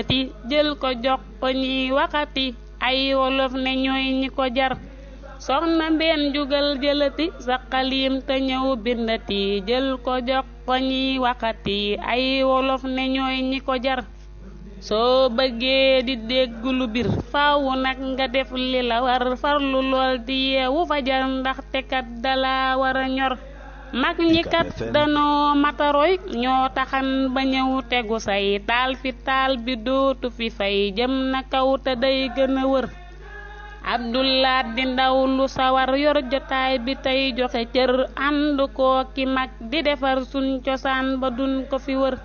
ti jël ko jox ko ñi waxati ay wolof ne ñooy ñi ko jar soxna mbeen jugal jëlati sa xalim te ñëw bindati jël ko jox ko ñi waxati ay wolof ne ñooy ñi ko jar soo bëggee di dégg lu bir faaw nag nga def li la war farlu lool di yeewu fajar ndaxte kat dala war a ñor mag ñi kat danoo mataroy ñoo taxan ba ñëw tegu say taal fi taal bi dootu fi fay jëm na kaw te day gën a wër Abdoulaat di ndaw lu sawar yor jotaay bi tey joxe cër ànd koo ki mag di defar suñ cosaan ba duñ ko fi wër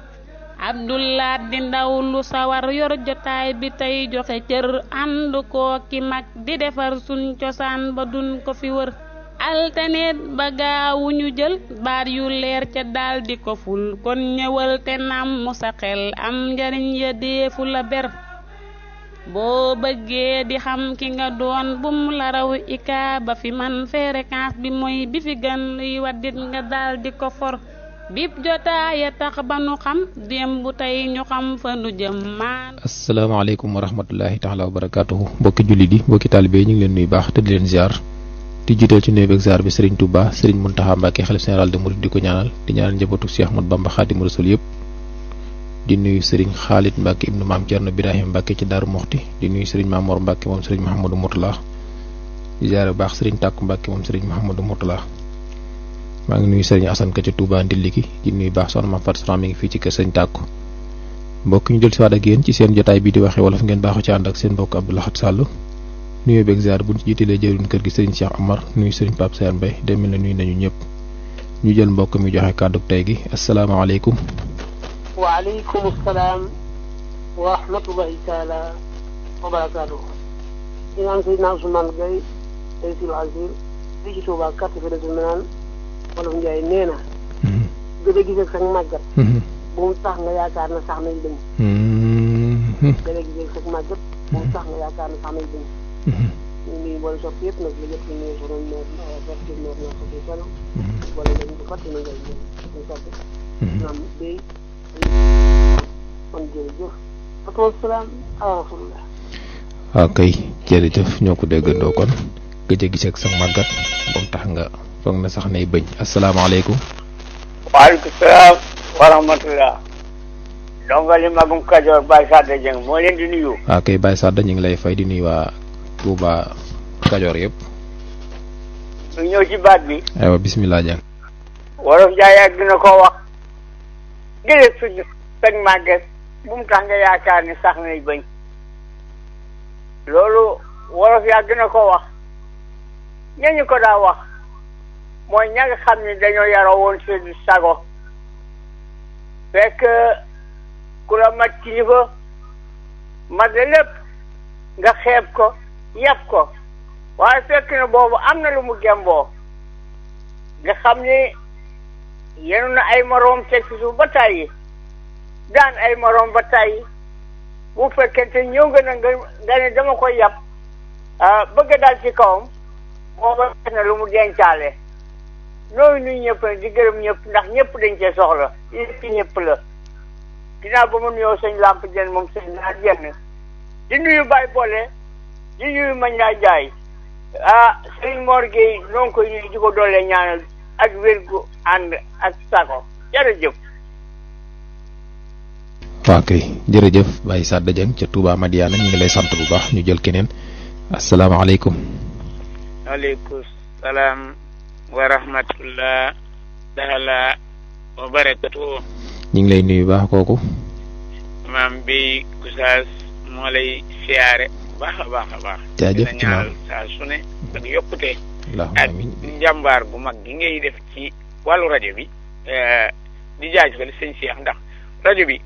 Abdoulaat di ndaw lu sawar yor jotaay bi tey joxe cër ànd koo ki mag di defar suñ cosaan ba duñ ko fi wër altaneet ba gaawu ñu jël baat yu leer ca daldi ko ful kon ñëwal te nam mu sa xel am njariñ ya deefu la ber boo bëggee di xam ki nga doon bum la raw ika ba fi man fréquence bi mooy bi fi gën luy waddit nga daldi ko for bip jotaaya tax ba nu xam démb tey ñu xam fa nu jëm maan. asalaamaaleykum wa rahmatullahi taala wa barakaatuhu mbokki jullit yi mbokki taalibe yi ñu ngi leen nuyu baax te di leen ziar di jiital ci nuyu beeg ziar bi Serigne Touba Serigne Mountakha Mbacké xalif général de Mouride di ko ñaanal di ñaanal njabootu Cheikh Ahmadou Bamba Khadimu Rasul yëpp di nuyu Serigne Khalid Mbacké ibnu Maam Thierno Birahim Mbacké ci Daaru Moxti di nuyu Serigne Mamor Mbacké moom Serigne Mouhamadou Mourtala di ziar bu baax Serigne Takku Mbacké moom Serigne Mouhamadou Mourtala maa ngi nuyu Serigne Assane Ka ci Touba Ndiliki di nuyu baax soxna Mame Fatou Soxna mi ngi fii ci kër Serigne Takku mbokk ñu jël si waat ak yéen ci seen jotaay bii di waxee wolof ngeen baaxu ci ànd ak seen mbokk Abdou Lahad Sall nuyu beeg ziar buñ ci jiitalee jëruñ kër gi Serigne Cheikh Amar nuyu Serigne Pape Sène Mbaye demel na nuyu nañu ñëpp ñu jël mbokk mi joxe kàddu tey gi asalaamaaleykum. waaleykum salaam wa rahmatullahi taala wa barakaatuh. ñu naan Seydina Ousmane Gueye tey si Azir fii ci Touba carte fi desul naan wolof Njaay nee na. gëj a gis ak sax màggat. bu mu tax nga yaakaar na sax nañ dëñ. gëj a gis ak sax màggat. bu mu tax nga yaakaar na sax nañ dëñ. ñu nuyu boole sopp yëpp nag li yëpp ñu nuyu soxna Mor Berti Mor ñoo ko fi solo. boole nañ ko fàtte na ngay jël suñu soppe. naam day kon jërëjëf. asalaam alhamdulilah. waaw kay jërëjëf ñoo ko déggandoo kon gëj a gis ak sax màggat ba mu tax nga foog na sax nay bëñ asalaamaaleykum. waaleykum salaam wa rahmatulah. dongali magum Kajoor Baye Sadda Dieng moo leen di nuyu. waaw kay Baye Sadda ñu ngi lay fay di nuyu waa Touba Kajoor yëpp. ñu ñëw ci baat bi. aywa bismillah Dieng. wolof Njaay yàgg na ko wax. gëléeg suñu sag màgget bu mu tax nga yaakaar ni sax nay bañ. loolu wolof yàgg na ko wax. ñañu ko daa wax. mooy ña nga xam ni dañoo yaroo woon seen sago. fekk ku la mat kilifa mat la lépp nga xeeb ko yàpp ko waaye fekk na boobu am na lu mu gemboo nga xam ni yenu na ay moroom teg ci suuf ba tàyyi daan ay moroom ba tàyyi bu fekkente ñëw nga ne dama koy yàpp bëgg daal ci kawam booba fekk na lu mu dencaale nooyu nuy ñëpp nag di gërëm ñëpp ndax ñëpp dañ cee soxla yëpp ñëpp la dinaa ba mu nuyoo sëñ Lamp Jenn moom sëñ naa jenn di nuyu Baye Boole di nuyu mañ laa jaay sëñ Mor Gueye noo ngi koy nuyu di ko doolee ñaanal ak wérgu ànd ak sago jërëjëf. waaw kay jërëjëf Baye Sadda Dieng ca Touba Madiana ñu ngi lay sant bu baax ñu jël keneen asalaamaaleykum. waaleykum salaam wa rahmatullah taala wa barakatuh. ñu ngi lay nuyu baax kooku. maam bi Goussaas moo lay siyaare baax a baax a baax. jaajëf ci maam saa su ne ak yokkute. allahumma ak amiin njàmbaar gu mag gi ngay def ci wàllu rajo bi. di jaajëfal sëñ Cheikh ndax rajo bi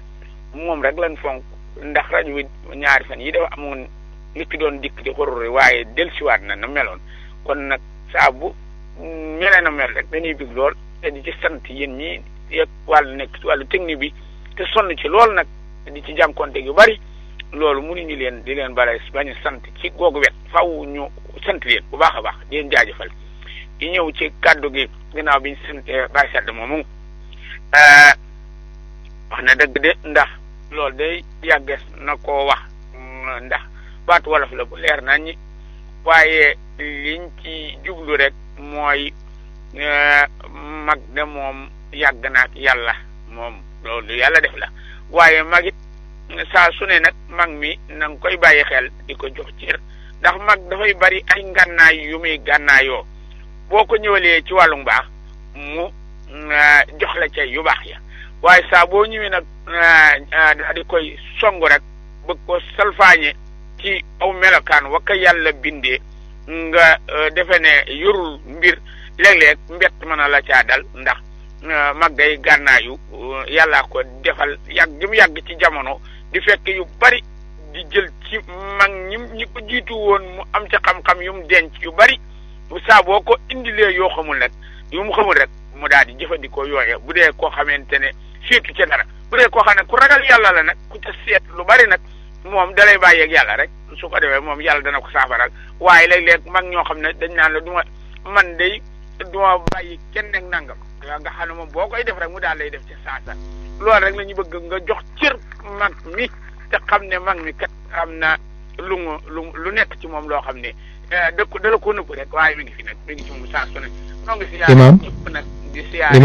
moom rek lan fonk ndax rajo bi ñaari fan yi dafa amoon li ki doon dikk di xorori waaye dellusiwaat na meloon kon nag saa bu melee na mel rek dañuy bég lool te di ci sant yéen ñi yëg wàllu nekk ci wàllu technique bi te sonn ci lool nag di ci jànkonte yu bari loolu mënuñu leen di leen bare bañ a sant ci googu wet faaw ñu sant leen bu baax a baax di leen jaajëfal di ñëw ci kàddu gi gannaaw bi ñu sant Baye Sadda moomu wax na dëgg de ndax loolu day yàggees na koo wax ndax baatu wolof la bu leer nañ ñi waaye liñ ci jublu rek mooy mag de moom yàgg na ak yàlla moom loolu yàlla def la waaye mag it saa su ne nag mag mi na nga koy bàyyi xel di ko jox cër ndax mag dafay bari ay ngànnaay yu muy gànnaayoo boo ko ñëwalee ci wàllu baax mu jox la ca yu baax ya waaye saa boo ñëwee nag daal di koy songu rek bëgg ko salfaañe ci aw melokaan wa ka yàlla bindee nga defe ne yorul mbir léeg-léeg mbett mën a la caa dal ndax mag day gànnaayu yàllaa ko defal yàgg gi mu yàgg ci jamono di fekk yu bari di jël ci mag ñi ko jiitu woon mu am ca xam-xam yu mu denc yu bari saa boo ko indilee yoo xamul nag yu mu xamul rek mu daal di jëfandikoo yooye bu dee koo xamante ne seetu ca dara bu dee koo xam ne ku ragal yàlla la nag ku ca seet lu bari nag moom dalay bàyyeeg yàlla rek su ko defee moom yàlla dana ko saafaral waaye léeg-léeg mag ñoo xam ne dañ naan la duma man day duma bàyyi kenn ak nangam nga xam ne moom boo koy def rek mu daal lay def ca saasa loolu rek la ñu bëgg nga jox cër mag mi te xam ne mag mi kat am na lu nekk ci moom loo xam ne dala ko nëbb rek waaye mi ngi fi nag mi ngi ci moom saa su ne noo ngi siyaare ñëpp nag di siyaare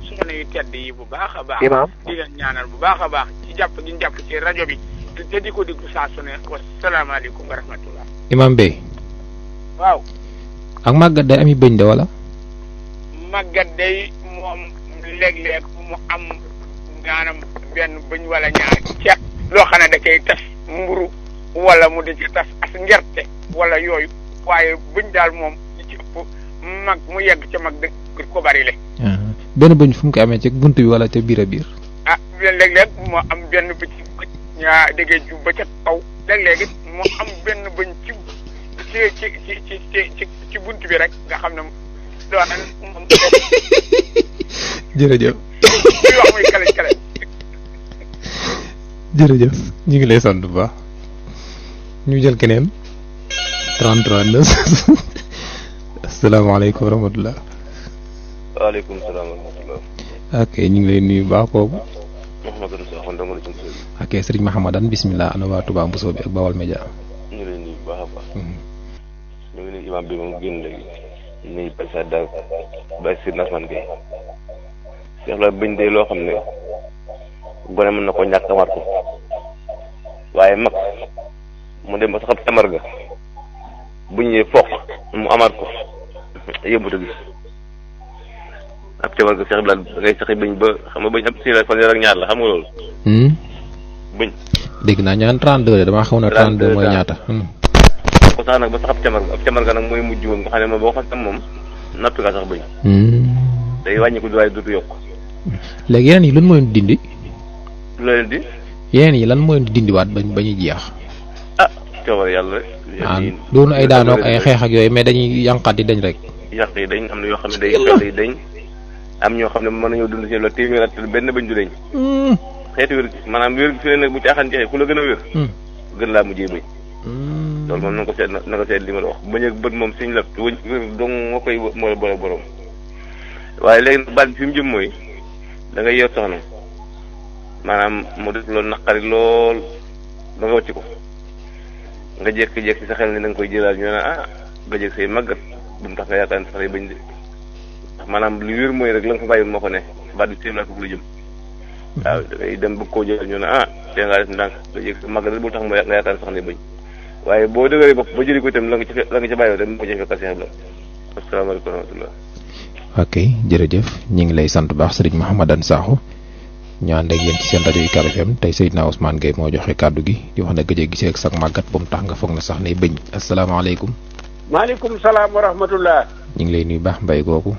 suñu yu tedd yi bu baax a baax di leen ñaanal bu baax a baax ci jàpp gi ñu jàpp ci rajo bi te di ko diglu saa su ne wasalaamaaleykum wa rahmatullah Imam Bey waaw ak màggat day ami bëñ de wala màggat day moom léeg-léeg mu am maanaam benn bëñ wala ñaar ceeb loo xam ne da cay tas mburu wala mu da ci tas as ngerte wala yooyu waaye bëñ daal moom li ci ëpp mag mu yegg ca mag dëgg ko bari le benn bëñ fu mu ko amee ci bunt bi wala ca biir a biir léeg-léeg mu am benn bëñ ñaa déggee ju ba ca kaw léeg-léeg it mu am benn bëñ ci bunt bi rek nga xam ne doon moom jërëjëf muy wax muy kale jërëjëf ñu ngi lay sant bu baax ñu jël keneen 33 9 asalaamaaleykum wa rahmatulah. waaleykum salaam wa rahmatulah. ok ñu ngi lay nuyu bu baax kooku. Mouhamadou Sakho Ndongo la ci Moussa bi. ok sëriñ Mahamadan bisimilah ana waa Touba Moussa bi ak Bawal Média. ñu ngi lay nuyu bu baax a baax. ñu ngi nuyu imam bi moom génn léegi. ñu nuyu Baye Sadda Baye Sir Nasman Gueye. Cheikh la bañ day loo xam ne gone mën na ko ñàkk amaat ko waaye mag mu dem ba sax tamar ga bu ñëwee foq mu amaat ko yëmbut a gis ab tamar ga Cheikh Ibrahima da ngay saxi bañ ba xam nga bañ ab si la fanweer ak ñaar la xam nga loolu. bañ dégg naa ñaan 32 de damaa xaw na 32 mooy ñaata. ko sax nag ba sax ab tamar ga nag mooy mujj woon nga xam ne moom boo xam moom nattu nga sax bañ. day wàññi ko waaye dootu yokk. léegi yeneen yi lan mooy dindi. lu leen di. yeneen yi lan mooy dindiwaat ba ñu jeex. coobare yàlla rek. doonu ay daanoog ay xeex ak yooyu mais dañuy yànqaat di dañ rek. yàq yi dañ am na yoo xam ne day xel yi dañ am ñoo xam ne mën nañoo dund ci la téeméer at benn bañ du dañ. xeeti wér maanaam wér fi ne nag bu caaxaan jeexee ku la gën a wér. gën laa mujjee bañ. loolu moom na nga ko seet na nga seet li ma la wax bañ ak bët moom suñ la wëñ wér dong moo koy moo boole borom waaye léegi nag baat bi fi mu jëm mooy da ngay yor soxna maanaam mu def loolu naqari lool ba nga wàcc ko nga jékki-jékki sa xel ni da nga koy jëlaat ñu ne nga jëkk say màggat bu mu tax nga yaakaar ne sax bañ de ndax maanaam li wér mooy rek la nga fa bàyyi moo ko ne baat bi téem laa ko la jëm waaw da ngay dem bëgg koo jël ñu ne te ngaa def ndànk nga jékki sa màggat rek bu tax nga yaakaar ne sax ne bañ waaye boo dëgëree bopp ba jëli ko itam la nga ci bàyyi itam moo ci fekk Cheikh Ibrahima asalaamaaleykum wa rahmatullah. ok jërëjëf ñu ngi lay sant baax sëriñ Mahamadan Sakho ñu ànd ak yéen ci seen rajo UCAB FM tey Seydina Ousmane Gueye moo joxe kàddu gi di wax ne gëj a gisee ak sax màggat ba mu tax nga foog na sax ne bëñ asalaamaaleykum. maaleykum salaam wa rahmatullah. ñu ngi lay nuyu baax mbay googu.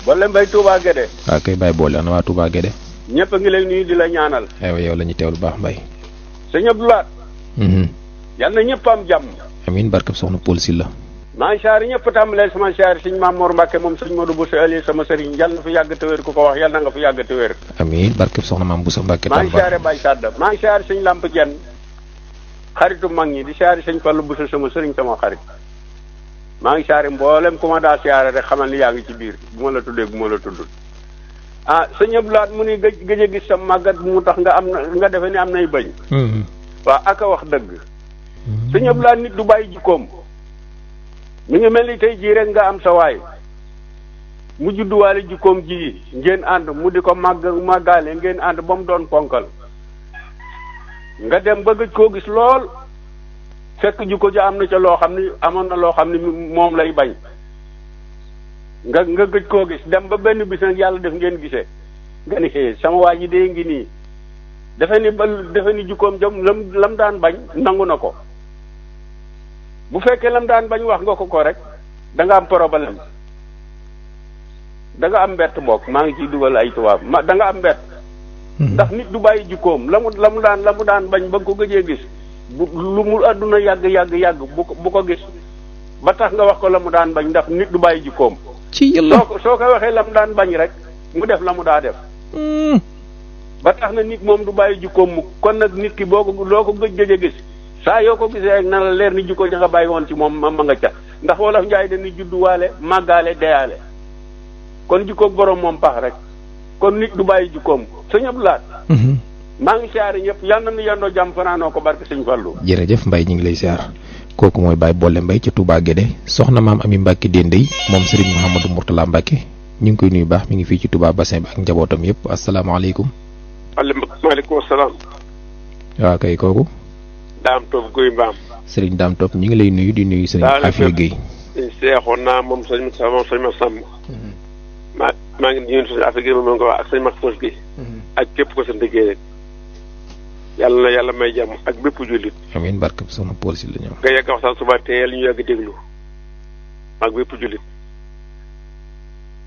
boole mbay Touba Guédé. waaw kay Baye boole ana waa Touba Guédé. ñëpp a ngi lay nuyu di la ñaanal. aywa yow la ñu teewlu baax mbay. sëñ Abdoulaye. yal na ñëpp am jàmm. amiin barkeb soxna Paul Sylla. maa ngi saari ñëpp tàmbalee sama saari sëñ Maam Mor Mbacke moom sëñ Modou Bousso Ali sama sëriñ yal na fi yàgg te wér ku ko wax yal na nga fi yàgg te wér. amiin barkeb soxna Maam Bousso Mbacke. maa ngi saare Baye Sadda maa ngi saari sëñ Lamp Jenn xaritu mag ñi di saari sëñ Fallu Bousso sama sëriñ sama xarit. maa ngi saari mboolem ku ma daa siyaare rek xamal ni yaa ngi ci biir bu ma la tuddee bu ma la tuddul. sëñ Abdoulaye mu ni gëj a gis sa màggat mu tax nga defe ni am nay bañ. waaw aka wax dëgg. sëñ Abdoulaye nit du bàyyi jikkoom. mi ngi mel ni tey jii rek nga am sa waay mu judduwaale jikkoom ji ngeen ànd mu di ko màggaale ngeen ànd ba mu doon ponkal nga dem ba gëj koo gis lool fekk jikko ja am na ca loo xam ni amoon na loo xam ni moom lay bañ nga gëj koo gis dem ba benn bis nag yàlla def ngeen gisee nga ni sama waa ji dee ngi nii defe ni jikkoom jam lam daan bañ nangu na ko bu fekkee lam daan bañ wax nga ko rek da nga am problème da nga am mbett bokk maa ngi ciy dugal ay tubaab da nga am mbett ndax nit du bàyyi jikkoom la mu daan bañ ba nga ko gëjee gis lu mu àdduna yàgg bu ko gis ba tax nga wax ko la mu daan bañ ndax nit du bàyyi jikkoom ci yàlla soo ko waxee la mu daan bañ rek mu def la mu daa def ba tax na nit moom du bàyyi jikkoom mu kon nag nit ki loo ko gëj a gis saa yoo ko gisee rek na la leer ni jikko ja nga bàyyi woon ci moom ma nga ca ndax wolof njaay dañuy judduwaale màggaale deyaale kon jikkoog borom moom pax rek kon nit du bàyyi jikkoom sëñ Abdoulaye maa ngi siyaare ñëpp yal na nu yendoo jàmm fanaanoo ko barke sëñ Fallou. jërëjëf Mbaye ñu ngi lay siyaar kooku mooy Baye Bolle Mbaye ca Touba Guédé soxna maam Ami Mbacke Dendey moom Serigne Mouhamadou Mourtala Mbacke ñu ngi koy nuyu baax mi ngi fii ci Touba Bassin bi ak njabootam yëpp asalaamaaleykum. maaleykum salaam. waaw kay kooku. Daam Top Guy Mbaam. Serigne Daam Top ñu ngi lay nuyu di nuyu Serigne Afia Guèye. seexoon naa moom sëñ ma sàmm. maa ngi nuyu sëñ Afia Guèye moom nga wax ak sëñ Mahfouz gi. ak képp ko sa liggéey rek. yàlla na yàlla may jàmm ak bépp jullit. amiin barke bi soxna Paul si la ñëw. nga yegg waxtaan suba teel ñu yàgg déglu ak bépp jullit.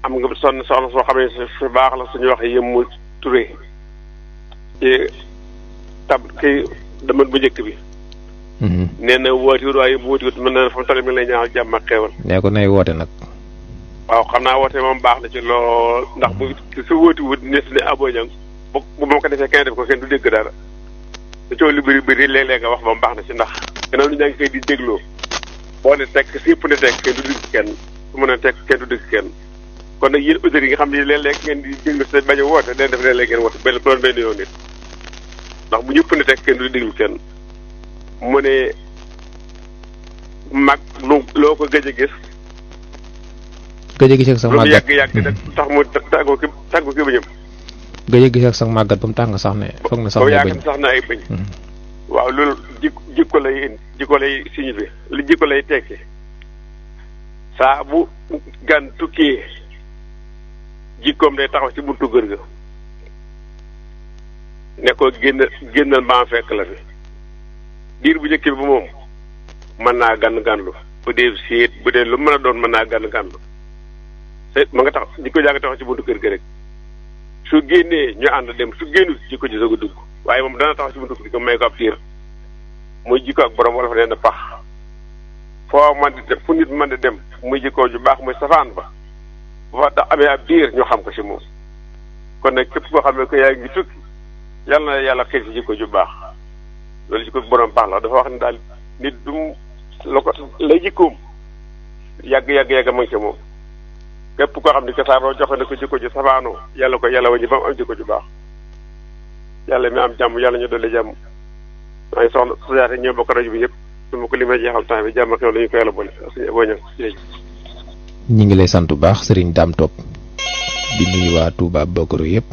am nga soxna soo xam ne su baax la suñu wax Yemmu Touré. kii dama bu njëkk bi. nee na wootiwut waaye bu wootiwut mën na fa mu toll mi lay ñaanal jàmm ak xéewal. nee ko nay woote nag. waaw xam naa woote moom baax na ci lool ndax bu su wootiwut ne su ne aboñang bu ma ko defee kenn def ko kenn du dégg dara. te coow lu bëri léeg-léeg nga wax moom baax na ci ndax gannaaw lu ñaa ngi koy di dégloo boo ne tekk si yëpp ne tekk kenn du dégg kenn su mën a tekk kenn du dégg kenn kon nag yéen auditeurs yi nga xam ne léeg-léeg ngeen di déglu si bañ a woote leen def léeg-léeg ngeen woote benn yoon nit ndax bu ñëpp ne tekk kenn du déglu kenn mu ne mag loo ko gëj a gis ak sax màggat yàgg nag tax mu tàggoo ki bañam gëj a gis ak sax màggat ba mu tax nga sax ne foog na sax ne bañ sax na ay bañ waaw loolu jikko lay signifié li jikko lay tekki saa bu gan tukkee jikkoom day taxaw ci buntu kër ga ne ko génnal maa fekk la fi diir bu njëkk bi moom mën naa ganlu bu dee séet bu dee lu mën a doon mën naa ganlu ma nga tax jikko jaa nga taxaw ci buntu kër ga rek su génnee ñu ànd dem su génnu jikko ji soog a dugg waaye moom dana taxaw ci buntu kër ga may ko ab tiir muy jikko ak borom wala fa nee na pax foo man di dem fu nit mën di dem muy jikko ju baax muy safaan ba bu fa tax amee ab diir ñu xam ko ci moom kon nag képp koo xam ne ko yaa ngi tukki yàlla na yàlla xëy ci jikko ju baax loolu jikko borom baax la dafa wax ne daal nit du la ko lay jikkoom yàgg ma ngi ci moom képp koo xam ne que saa boo joxe ne ko jikko ji safaanoo yàlla ko yàlla waññi ba mu am jikko ju baax yàlla mi am jàmm yàlla ñu dolli jàmm maa ngi soxna Sojaate ñoo bokk rajo bi yëpp su ma ko limee jeexal temps bi jàmm ak yow la ñu ko yàlla boole suñu boo ñëw ñi ngi lay sant bu baax Serigne Dame Top di nuyu waa Touba Bokoro yëpp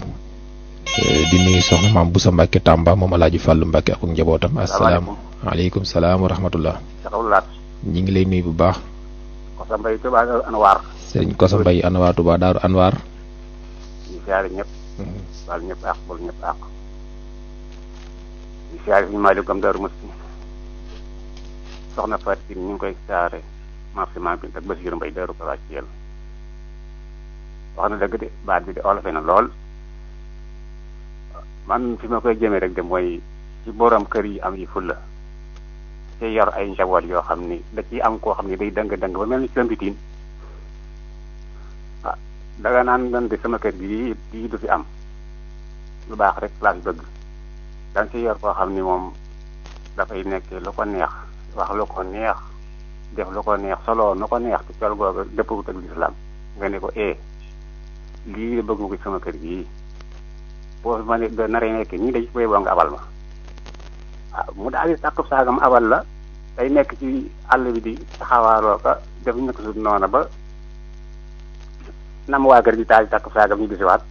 di nuyu soxna maam Boussa Mbacke Tamba moom Alaaji Fàllu Mbacke ak njabootam. asalaamaaleykum salaam wa rahmatullah. ñi ngi lay nuyu bu baax. Kosa Mbaye Touba Daaru Anwar. Serigne Kosa Mbaye Anwar Touba Daaru Anwar. ñu siyaare ñëpp. baal ñëpp àq bal ñëpp àq. ñu siyaare suñu Malick Gam Daaru Musti. soxna Fatou ñu ngi koy siyaare marché Mame Binta ak Basiir Mbaye Daaru ko wàcc yàlla. wax na dëgg de baat bi de olofe na lool. man fi ma koy jëmee rek de mooy ci borom kër yi am yi fulla te yor ay njaboot yoo xam ni da ciy am koo xam ni day dëng ba mel ni sambitiin danga naan man de sama kër gi du fi am lu baax rek laa fi bëgg danga ci yor koo xam ni moom dafay nekk lu ko neex wax lu ko neex def lu ko neex solo nu ko neex te col googu dëppwut ak lislaam nga ne ko lii bëgg ma ko sama kër gii boo ma ne naree nekk ñii dañ koy boo nga abal ma mu daal di takku saagam abal la day nekk ci àll bi di taxawaaroo ka def ñu ko su noona ba nam waa kër gi taal di takku saagam ñu bisiwaat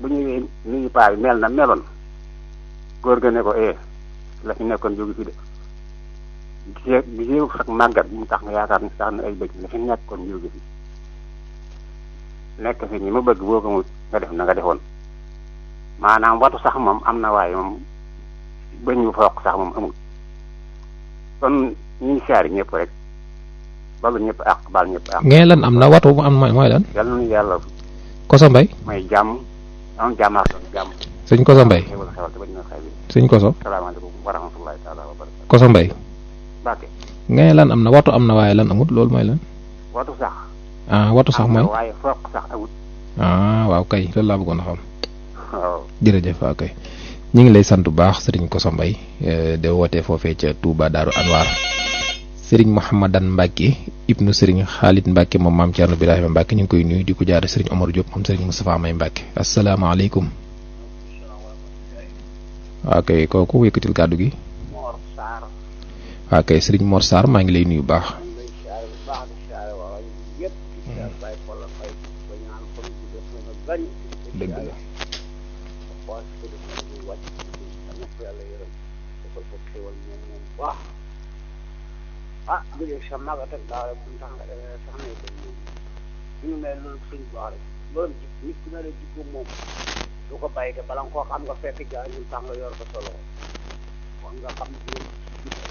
bu ñëwee nuyu paa bi mel na meloon góor ga ne ko la fi nekkoon jóge fi de gisee sax màggat mu tax nga yaakaar ni sax na ay bëj la fi nekkoon jóge fi nekk fi ni ma bëgg boo ko mu nga def na nga defoon maanaam watu sax moom am na waaye moom bëñ bu foq sax moom amul kon ñuy saari ñëpp rek balu ñëpp ak bal ñëpp ak ngeen lan am na watu mu am mooy lan yal na yàlla Koso Mbay may jàmm am jàmm ak jàmm sëñ Koso Mbay sëñ Koso salaamaaleykum wa rahmatullahi taala wa barakatuh Koso Mbay Mbacke ngeen lan am na watu am na waaye lan amut loolu mooy lan watu sax watu sax mooy waaye foq sax amut waaw kay loolu laa bëggoon a xam waaw jërëjëf waaw kay ñu ngi lay sant bu baax sëriñ Koso Mbay de wootee foofee ca Touba Daaru Anwar sëriñ Mouhamadan Mbacke ibnu sëriñ Xaalit Mbacke moom maam Thierno Birahima Mbacke ñu ngi koy nuyu di ko jaare sëriñ Omar Diop moom sëriñ Moustapha May Mbacke asalaamaaleykum waaw kay kooku yëkkatil kàddu gi waaw kay sëriñ Mor Sarr maa ngi lay nuyu bu baax dëgg la jërëjëf sa magatal daal bu tax nga defee sax na ko moom ñu mel noonu suñ baax rek loolu nit ku ne la jikko moom du ko bàyyi te bala nga koo xam nga fekk jaar ñun tax nga yor ko solo kon nga xam ne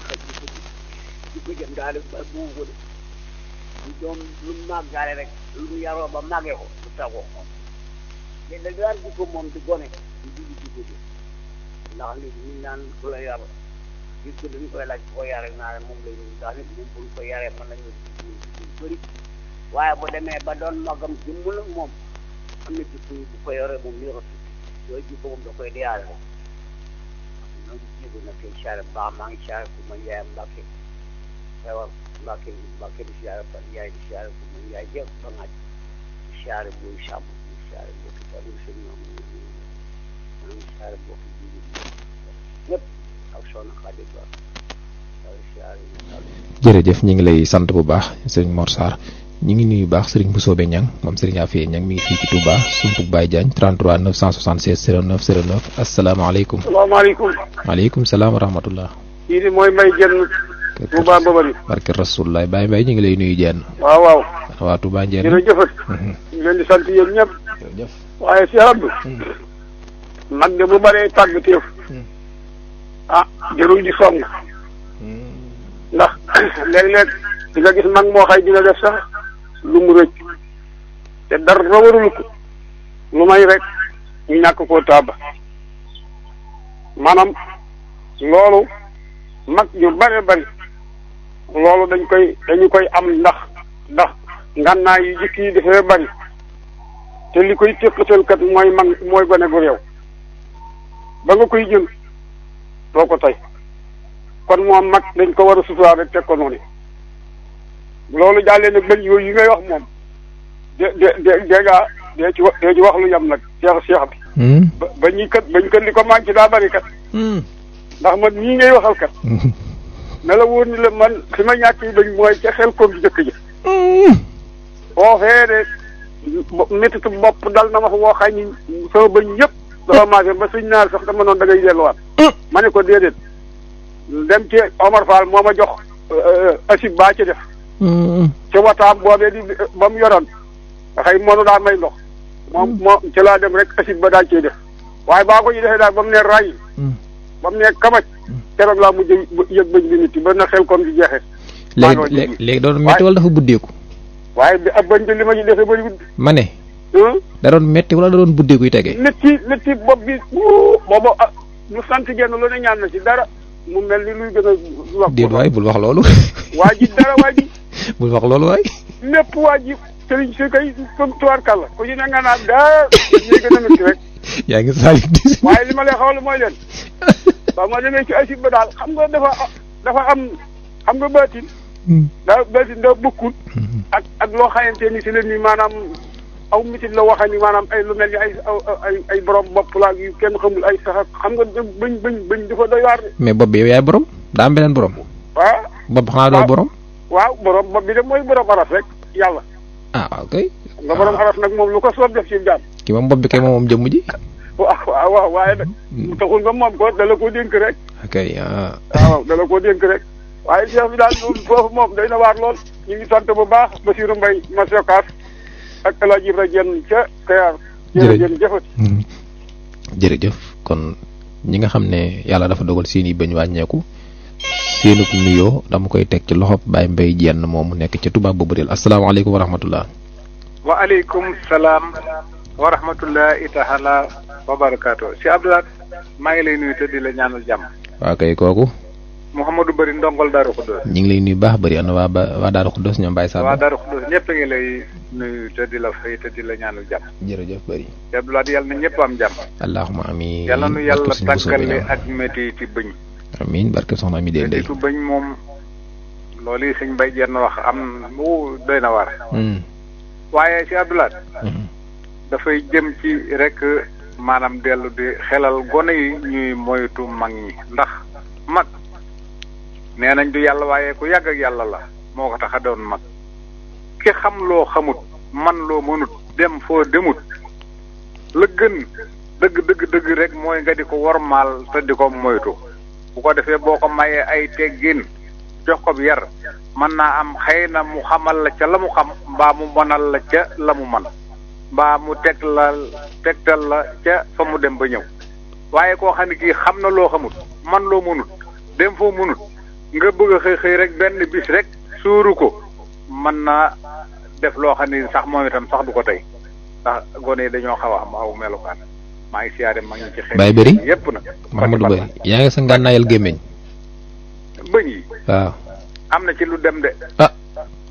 xëj di ko jëm daal ba bu ko de ñu doom lu màggaale rek lu mu yaroo ba màggee ko du tagoo mais da daan jikko moom di gone di dugg jikko ji ndax nit ñi naan ku la yar gis ko dañu koy laaj ko yare naa moom lay ñu ndax nit moom buñ ko yaree mën nañu bëri waaye bu demee ba doon magam jëmm la moom am na jikko yi bu ko yoree moom yoratu yooyu jikko moom da koy deyaale moom ñoo ngi jéego nag koy siyaare baax maa ngi siyaare ku ma yaay Mbàkke xewal Mbàkke di siyaare ba yaay di siyaare ku ma yaay jëf ba naaj di siyaare booy sàmm di siyaare bokki ba ñu sëñ ñoom maa ngi siyaare bokki jibi ñëpp jërëjëf ñu ngi lay sant bu baax sëriñ Mor Sarr ñu ngi nuyu baax sëriñ Bousobé Niang moom sëriñ Afia Niang mi ngi fii ci Touba Sumpug Baye Diagne 33 976 09 09 asalaamaaleykum. salaamaaleykum. maaleykum salaam wa rahmatullah. kii di mooy Mbaye Diène. Touba Mbabari. barke Rasulullah Baye Mbaye ñu ngi lay nuyu Diène. waaw waaw. waa Touba Diène. jërëjëf. ñu leen di sant yéen ñëpp. jërëjëf. waaye si Abdou. mag de bu bëree tàggateef. jarul di song ndax léeg-léeg di nga gis mag moo xay dina def sax lu mu rëcc te dara warul ko lu may rek ñu ñàkk koo taaba maanaam loolu mag ñu bare bari loolu dañu koy am ndax ngànnaay yu jikk yi dafay bari te li koy téqatal kat mooy gone gu réew ba nga koy jël doo ko tey kon moom mag dañ ko war a suturaal rek teg ko noonu loolu jàllee nag bëñ yooyu yi ngay wax moom dee ci wax lu yam nag seex bi ba ñi kat bañ kat li ko manqué daa bari kat ndax man ñii ngay waxal kat ne la wóor ni la man fi ma ñàkk yi bañ mooy ca xel koom gi jëkk ji foofee de méttitu bopp dal na ma fa woo xay ni sama bëñ yëpp dafa maase ba suñ naar sax dama noonu da ngay delluwaat ma ne ko déedéet dem ci Omar Fall moo ma jox asib baa ci def ci wataam boobee di ba mu yoroon xëy moonu daa may ndox moo ci laa dem rek asib ba daa ciy def waaye baa ko ñu defee daal ba mu ne ray ba mu ne kamaj keroog laa mujj yëg bëñ bi nit ba na xel kon di jeexee léegi doon metti wala dafa buddeeku waaye bi ab bëñ bi li ma ñu defee bëriwul ma ne da doon metti wala da doon buddeeku yi tegee métti bopp bi boobu ñu sant genn lu ne ñaan na ci dara mu mel ni luy gën a wax déet waay bul wax loolu waa ji dara waa ji bul wax loolu waay lépp waa ji sëriñ si kay tuwaar kàlla ku ci ne nga naan daa ñuy gën a métti rek yaa ngi saali waaye li ma lay xawal mooy leen ba ma demee ci asib ba daal xam nga dafa am xam nga baatin daa bokkul ak loo xayante ni si leen ni maanaam aw mitit la waxa ni maanaam ay lu mel ni ay borom bopp la yu kenn xamul ay sax xam nga bëñ dafa doy waar. mais bopp bi yow yaay borom daa am beneen borom. waaw bopp xanaa doo borom. waaw borom bopp bi de mooy borom aras rek yàlla. ah waaw kay. nga borom aras nag moom lu ko soob def ci jaam. ki moom bopp bi kay moom jëmm ji. waaw waaye nag. taxul nga moom ko dala ko dénk rek. ok waaw dala ko dénk rek. waaye Cheikh bi daal loolu foofu moom day na waar lool ñu ngi sant bu baax Bassirou Mbaye Masiokaas ak El Hadj Ibra Dieng ca Kayar. jërëjëf kon ñi nga xam ne yàlla dafa dogal seen i bëñ wàññeeku seenub nuyoo dama koy teg ci loxob Baye Mbaye Dieng moom mu nekk ca Touba Boborel asalaamaaleykum wa rahmatullah. waaleykum salaam wa rahmatullahi taala wa barakaatu. si Abdoulaye maa ngi lay nuyu te di la ñaanal jàmm. waa kay kooku. Mouhamadou Bari ndongol Daaru Xuddoos. ñu ngi lay nuyu baax Bari ana waa Daaru Xuddoos ñoom Baye Sall. waa Daaru Xuddoos ñëpp a ngi lay nuyu te di la fay te di la ñaanal jàmm. jërëjëf Bari. te Abdoulaye yàlla na ñëpp am jàmm. allahumma amiin. yàlla nu yàlla tàggale ak métti ci bëñ. amiin barke soxna mi dee ndey. métti bëñ moom loolu yi sëñ Mbaye Dieng wax am mu doy na waar. waaye si Abdoulaye. dafay jëm ci rek maanaam dellu di xelal gone yi ñuy moytu mag ñi ndax mag. nee nañ du yàlla waaye ku yàgg ak yàlla la moo ko tax a doon mag ki xam loo xamut man loo mënut dem foo demut la gën dëgg rek mooy nga di ko wormaal te di ko moytu bu ko defee boo ko mayee ay teggin jox ko bi yar mën naa am xëy na mu xamal la ca la mu xam mbaa mu mënal la ca la mu man mbaa mu tegtal la ca fa mu dem ba ñëw waaye koo xam ne kii xam na loo xamut man loo mënut dem foo mënut nga bëgg a xëy rek benn bis rek suuru ko mën naa def loo xam ne sax moom itam sax du ko tey ndax gone yi dañoo xaw a am aw melukaan maa ngi siyaare maa ngi ci xel. Baye Bari yépp nag. Mamadou Bari yaa ngi sa ngànnaayal gémmiñ. bëñ yi. waaw. am na ci lu dem de. ah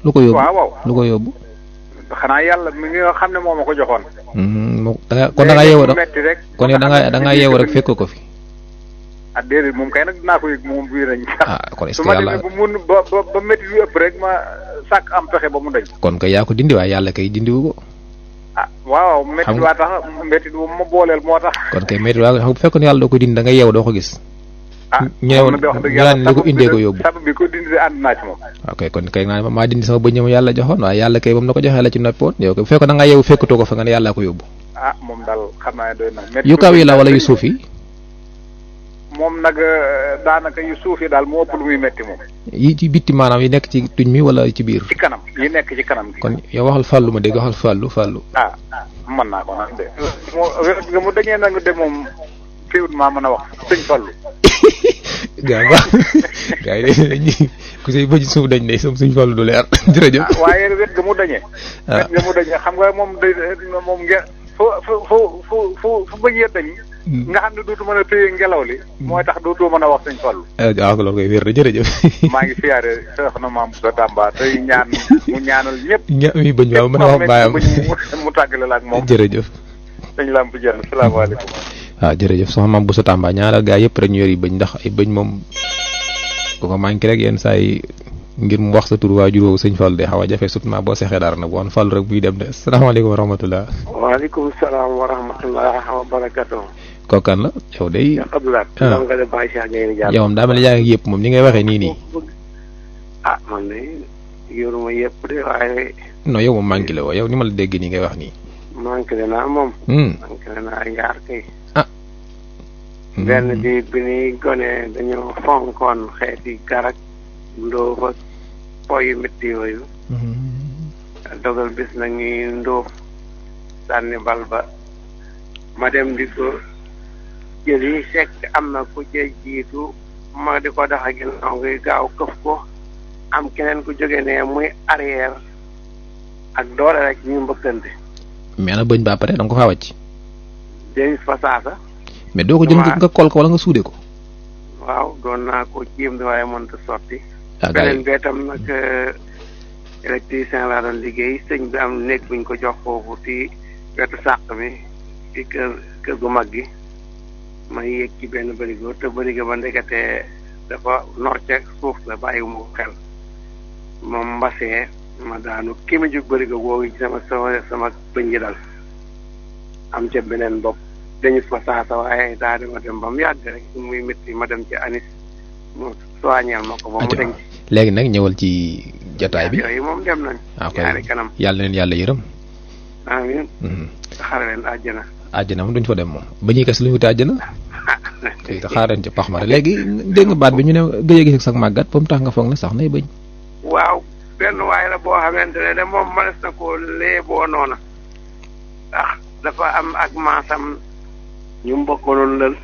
lu ko yóbbu waaw lu ko yóbbu. xanaa yàlla mi nga xam ne moo ma ko joxoon. kon da ngaa yeewu metti rek. kon yow da ngaa yeewu rek fekk ko fi. ah déedéet moom kay nag dinaa ko yëg moom bii nañ. kon est-ce su que ma yàlla demee ba mun ba métti yu ëpp rek ma sàkk am pexe ba mu dañ. kon kay yaa ko dindi waaye yàlla kay dindiwu ko. ah waaw métti waa tax métti bu ma booleel moo tax. kon kay métti waa xam bu fekkoon yàlla doo ko dindi da nga yeewu doo ko gis. ah ñëwoon ñu naan li ko indee ko yóbbu. sabab bi ko dindi ànd naa ci moom. ok kon kay nga maa dindi sama bëñ yàlla joxoon waaye yàlla kay moom na ko joxee la ci noppoon yow bu fekkoon da nga yeewu fekkatoo ko fa nga ne yàllaa ko yóbbu. ah moom daal xam naa ne doy na. yu kaw yi la wala yu suuf yi. moom nag daanaka yu suuf yi daal moo ëpp lu muy metti moom. yi ci bitti maanaam yi nekk ci tuñ mi wala ci biir. ci kanam yi nekk ci kanam gi. kon yow waxal fàllu ma dégg waxal fàllu. ah mën naa ko nag de. mu dañee nag de moom teewut maa mën a wax sëñ Fallu. gaa yi dañuy ku say bëj suuf dañ ne suñ Fallu du leer jërëjëf. waaye wet ga mu dañee. wet ga mu dañee xam nga moom day moom ngeen fu bëjee dañ. nga xam ne dootu mën a téye ngelaw li. mooy tax dootoo mën a wax sëñ Fallu. waaw loolu koy wér na jërëjëf. maa ngi siyaare soxna maam Boussa Tamba tey ñaan mu ñaanal ñëpp. mi bëñ waaw mën a wax baayam mu tàggale la ak moom. jërëjëf. sëñ Lamp Dieng salaamaaleykum. waaw jërëjëf soxna maam Boussa Tamba ñaanal gaa yëpp rek ñu yor yi bëñ ndax ay bëñ moom ku ko manqué rek yenn saa yi ngir mu wax sa tur waajur woowu sëñ Fallu de xaw a jafe surtout boo seexee dara nag bu woon Fallu rek buy dem de asalaamaaleykum wa rahmatulah. waaleykum salaam wa rahmatulah wa barakatuh. kookan la yow day. Abdoulaye. nga def Baye Cheikh Gueye Diagne. yow daa mel ni yaa ngi yëpp moom ni ngay waxee nii. ah man de yoruma yëpp de waaye. non yow moom manqué la woo yow ni ma la dégg nii ngay wax nii. manqué naa moom. manqué naa ñaar kay. benn bi ñuy gone dañoo fonkoon xeeti garak ndóof ak poyu métti yooyu. dogal bis na ñuy ndóof sànni bal ba ma dem di ko jëli fekk am na ku ca jiitu ma di ko daxa ginnaaw ngi gaaw këf ko am keneen ku jóge ne muy arrière ak doole rek ñu mbëkkante. mais na bëñ ba pare da nga ko faa wàcc. déedéet fa saasa. mais doo ko jël nga kol ko wala nga suude ko. waaw doon naa ko jéem di waaye mënut a sotti. beneen bee tam nag électricien laa doon liggéey sëñ bi am néeg buñ ko jox foofu ci wetu sàq mi ci kër gu mag gi ma yéeg ci benn bërigo te bërigo ba ndekete dafa nor ca suuf la bàyyiwuma ko xel moom mbasee ma daanu ki ma jóg bëri ko googu ci sama bëñ gi dal am ca beneen bopp dañu fa saasa waaye daa dama dem ba mu yàgg rek muy métti ma dem ci anis mu soignal ma ko ba mu denc. léegi nag ñëwal ci jataay bi yooyu moom dem nañ. ñaari kanam yàlla leen yàlla yërëm. amiin. xare leen àjjana. àjjana moom duñ fa dem moom ba ñuy gas lu ñu wuti àjjana. te xaareen ci pax ma rek léegi dégg nga baat bi ñu ne gëj a gis ak sax màggat ba mu tax nga foog ne sax nay bëñ. waaw benn waay la boo xamante ne de moom mënees na koo léeboo noona ndax dafa am ak maasam ñu mbokkaloon lël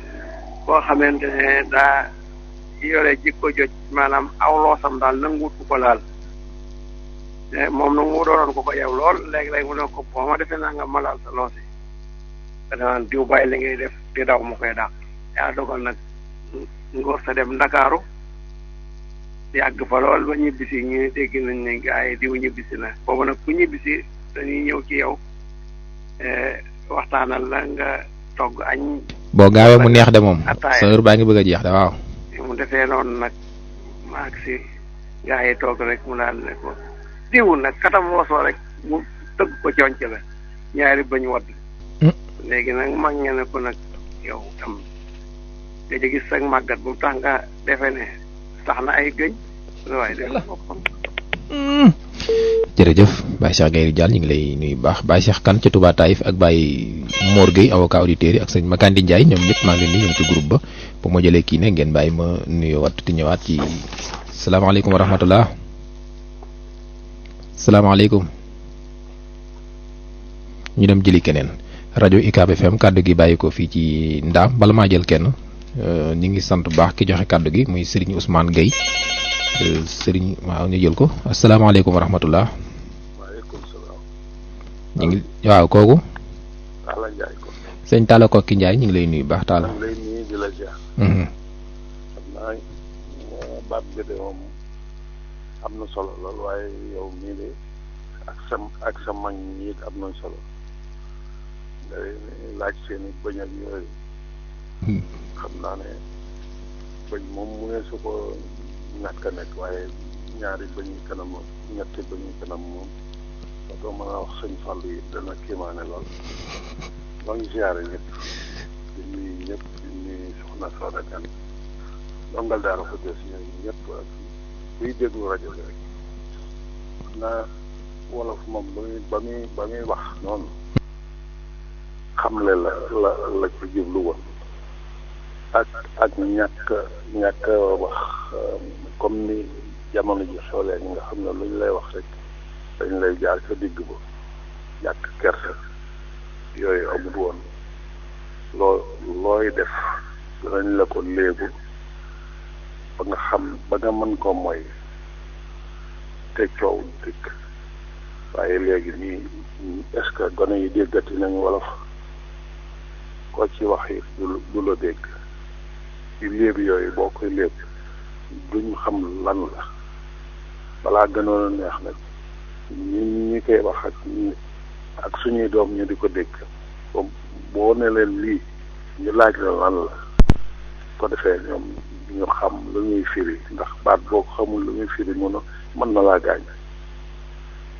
koo xamante ne daa yore jikko joj maanaam aw loosam daal nanguwut ku ko laal moom nag mu doonoon ko yeew lool léegi-léegi mu ne ko boo ma defee naa nga ma laal sa loosi danaan diw bàyyi li ngay def di daw mu koy dàq yaa dogal nag ngóor sa dem Ndakaaru yàgg fa lool ba ñibbisi ñu dégg nañ ne gaa yi diw ñibbisi na boobu nag ku ñibbisi dañuy ñëw ci yow waxtaanal la nga togg añ boo gaawee mu neex de moom sa heure baa ngi bëgg a jeex de waaw mu defee noonu nag maag si gaa yi toog rek mu daal ne ko diw nag katam roosoo rek mu tëgg ko conc la ñaari bañ wadd léegi nag mag ngeen ne ko nag yow tam nga gis sax màggat bu tax nga defe ne sax na ay gëñ waaye def boppam. jërëjëf Baye Cheikh Gaye Diall ñu ngi lay nuyu baax Baye Cheikh Kane ca Touba Taïf ak Baye Mor Gueye avocat auditeur yi ak sëñ Makandi Ndiaye ñoom ñëpp maa ngi leen nuyu ñoom ci groupe ba bu ma jëlee kii ne ngeen bàyyi ma nuyoo waat te ñëwaat ci salaamaaleykum wa rahmatullah salaamaaleykum ñu dem jëli keneen rajo UCAB FM kàddu gi bàyyi ko fii ci Ndaam bala maa jël kenn ñu ngi sant bu baax ki joxe kàddu gi muy Serigne Ousmane Gueye Serigne waaw ñu jël ko asalaamaaleykum wa rahmatullah. waaleykum salaam. ñu ngi waaw kooku. Talla Ndiaye ko. sëñ Talla Kokki Ndiaye ñu ngi lay nuyu baax Talla. ñu ngi lay nuyu di la jaar. xam naa baat bi de moom am na solo lool waaye yow mii de ak sa mag ñi it am nañ solo ngay laaj seen i bëñ ak yooyu. xam naa ne bëñ moom mu ne su ko ñàkk a nekk waaye ñaari bëñ yi kanam ñetti bëñ yi kanam moom doo mën a wax sëñ Fallou yi dana kéemaane lool maa ngi ziare ñëpp di nuyu ñëpp di nuyu soxna Soda Kane dongal daara fa des ñooñu ñëpp ak kuy déglu rajo bi rek xam naa wolof moom ba muy wax noonu xamle la ci jublu woon ak ñàkk wax comme ni jamono ji xoolee ñi nga xam ne lu ñu lay wax rek dañ lay jaar sa digg ba ñàkk kersa yooyu amul woon looy def danañ la ko léegu ba nga xam ba nga mën ko mooy te coow dëkk waaye léegi nii est-ce que gone yi déggati nañ wolof ko ci wax yi du la dégg ci léeb yooyu boo koy léeb duñ xam lan la balaa gënoon a neex nag ñi koy wax ak suñuy doom ñu di ko dégg boo ne leen lii ñu laaj la lan la ko defee ñoom ñu xam lu ñuy firi ndax baat boo ko xamul lu ñuy firi mën na laa gaañ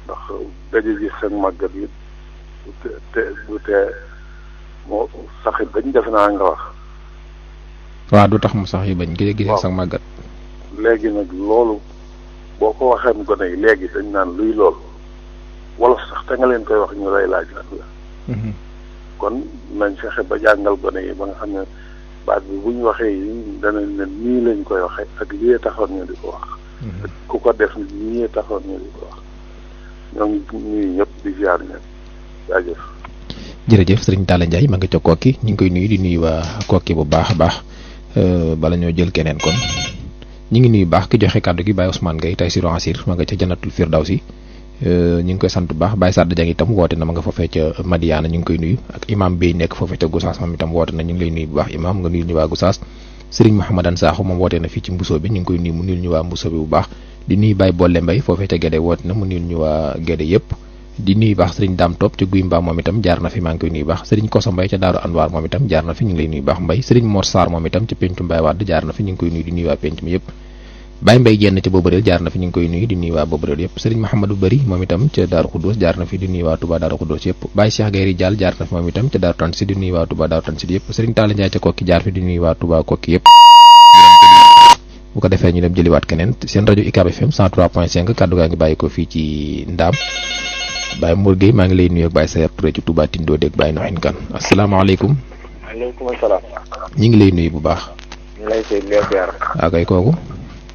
ndax daje gis seen màggat yi du tee moo saxi bañ def naa nga wax waaw du tax mu sax yi bañ gis sax màggat léegi nag loolu boo ko waxee gone yi léegi dañ naan luy loolu wolof sax te nga leen koy wax ñu lay laaj lan la kon nañ fexe ba jàngal gone yi ba nga xam ne baat bi bu ñu waxee yi danañ ne nii lañ koy waxee ak lii taxoon ñu di ko wax ak ku ko def nii taxoon ñu di ko wax ñoo ngi nuyu ñëpp di ziar ñëpp jaajëf jërëjëf sëriñ Talla Ndiaye ma nga ca Kokki ñu ngi koy nuyu di nuyu waa Kokki bu baax a baax bala ñoo jël keneen kon ñu ngi nuyu baax ki joxe kàddu gi Baye Ousmane Gueye tey si Ransir ma nga ca Jannatul Firdawsi ñu ngi koy sant bu baax Baye Sadda Dieng itam woote na ma nga foofee ca Madiana ñu ngi koy nuyu ak imam Bey nekk foofee ca Gossas moom itam woote na ñu ngi lay nuyu bu baax imam nga nuyu ñu waa Gossas Serigne Mouhamadan Sakho moom woote na fii ci Mbuso bi ñu ngi koy nuyu mu nuyul ñu waa Mbuso bi bu baax di nuyu Baye Bolle Mbaye foofee ca Guédé woote na mu nuyul ñu waa Guédé yëpp di nuyu baax Serigne Dame Top ca Guy Mba moom itam jaar na fi maa ngi koy nuyu baax Serigne Koso Mbaye ca Daaru Anwar moom itam jaar na fi ñu ngi lay nuyu baax Mbaye Serigne Mor Sarr moom itam ca Pencu Mbaye Wade jaar na fi ñu ngi koy nuyu di nuyu waa penc mi yëpp Baye Mbaye Jenn ca Bobareel jaar na fi ñu ngi koy nuyu di nuyu waa Bobareel yëpp Serigne Mouhamadou Bari moom itam ca Daaru Xuddoos jaar na fi di nuyu waa Touba Daaru Xuddoos yëpp Baye Cheikh Gayri Diall jaar na fi moom itam ca Daaru Tansi di nuyu waa Touba Daaru Tansi yëpp Serigne Talla Ndiaye ca Kokki jaar fi di nuyu waa Touba Kokki yëpp bu ko defee ñu dem jëliwaat keneen seen rajo UCAB FM 103.5 kaddu gaa ngi bàyyi ko fii ci Ndaam Baye Mour Gueye maa ngi lay nuyu ak Baye Sayer Touré ci Touba Tindo dégg Baye Noxin Kan asalaamaaleykum. waaleykum salaam. ñu ngi lay nuyu bu baax. ñu lay seet leer ziar. waaw kay kooku.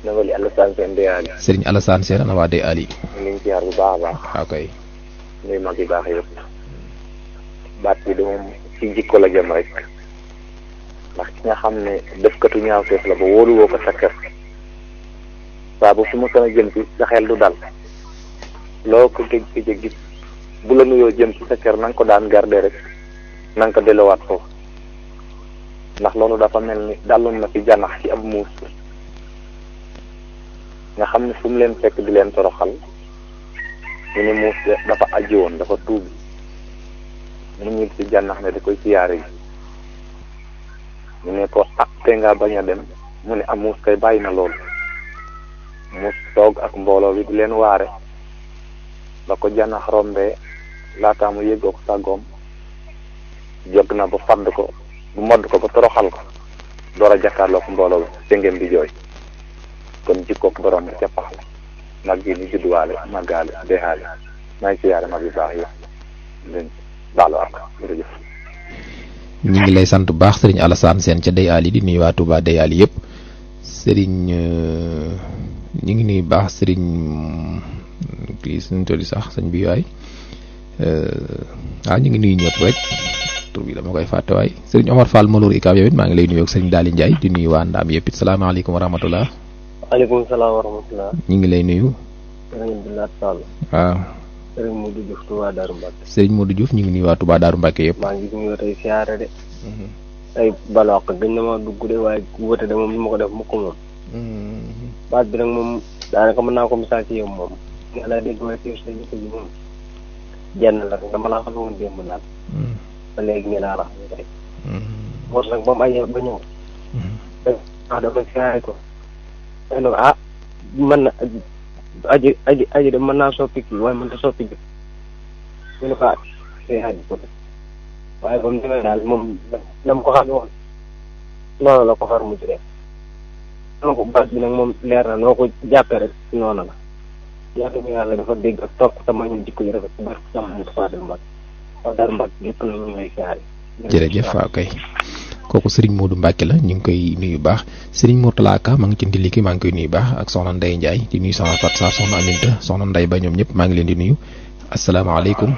Nawali Alassane Sène Dey Ali. Serigne Alassane Sène ana waa Dey Ali. ñu ngi ziar bu baax a baax. waaw kay. nuyu mag yu baax yëpp. baat bi de moom ci jikko la jëm rek. ndax ki nga xam ne dëfkatu ñaawteef la ba wóolu woo ko sa kër. saa bu fi mu sama jëm ci sa xel du dal. loo ko gëj gis bu la nuyoo jëm ci sa kër na nga ko daan garder rek na nga ko delluwaat foofu ndax loolu dafa mel ni daloon na fi janax ci ab muus nga xam ne fu mu leen fekk di leen toroxal ñu ne muus dafa aji woon dafa tuubi mu ñib ci janax ne da koy siyaare yi ñu ne ko te nga bañ a dem mu ne am muus kay bàyyi na loolu muus toog ak mbooloo bi di leen waare ba ko janax rombee laataa mu yëggoo ko sàggoom jog na ba fadd ko bu modd ko ba toroxal ko door a jàkkaarloo ko mbooloo bi sengem bi jooy kon jikkook borom bi ca pax la mag yi ni judduwaale maggaale deexaale maa ngi siyaare mag yu baax yëpp leen baalu ak jërëjëf. ñu ngi lay sant bu baax Serigne Alassane Sène ca Dey Ali di nuyu waa Touba Dey Ali yëpp Serigne ñu ngi nuyu baax Serigne kii suñu tolli sax sëñ bi waay waaw ñu ngi nuyu ñëpp rek tur bi dama koy fàtte waay Serigne Omar Fall Malour UCAB yow it maa ngi lay nuyu ak Serigne Daali Ndiaye di nuyu waa Ndaam yëpp it salaamaaleykum wa rahmatulah. waaleykum salaam wa rahmatulah. ñu ngi lay nuyu. Serigne Abdoulaye Sall. waaw. Serigne Modou Diouf Touba Darou Mbacke. Serigne Modou Diouf ñu ngi nuyu waa Touba Darou Mbacke yëpp. maa ngi nuyu tey siyaare de. tey balaax gën na ma dugg de waaye woote de moom li ma ko def mukk moom. baat bi nag moom daanaka mën naa ko misaal ci yow moom. yàlla dégg waaye ci sa jikko ji moom. jenn la rek dama laa xam woon démb naan. ba léegi ñu laa la xam tey. boos nag ba mu ayee ba ñëw. dama siyaare ko. mën na aji de mën naa soppi kii waaye mën ta soppi ji ñu ne ko siyaare ko waaye ba mu demee daal moom dama ko xam woon noonu la ko far mujj rek noonu ko baat bi nag moom leer na noo ko jàppee rek noonu la yàlla ñu yàlla dafa dégg ak topp sama ñu jikko yi rafet ci barke sama Fadel Mbacke Fadel Mbacke lépp na ñu ngay siyaare. jërëjëf waaw kay kooku Serigne Modou Mbacke la ñu ngi koy nuyu baax Serigne Mourtala Ka ma ngi ci ndiliki maa ngi koy nuyu baax ak soxna Ndeye Ndiaye di nuyu soxna Fat Sarr soxna Aminta soxna Ndeye ba ñoom ñëpp maa ngi leen di nuyu asalaamaaleykum.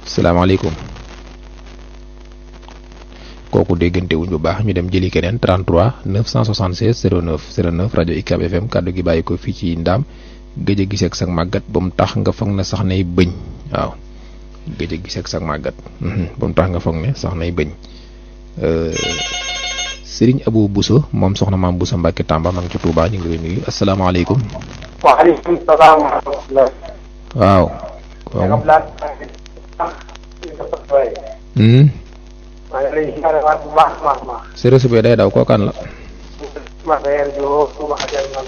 asalaamaaleykum kooku déggante wuñ bu baax ñu dem jëli keneen 33 976 09 09 rajo UCAB FM kaddu gi bàyyi ko fii ci Ndaam gëj a gisee ak sag màggat ba mu tax nga foog ne sax nay bëñ waaw gëj a gisee ak sag màggat ba mu tax nga foog ne sax nay bëñ Serigne Abou Bousso moom soxna maam Bousso Mbacke Tamba maa ngi ci Touba ñu ngi lay nuyu asalaamaaleykum. waaleykum salaam wa rahmatulah. waaw. maa ngi lay siyaare waat bu baax a baax. sa réseau bi day daw kookaan la. Massaer Diop Touba Xajal.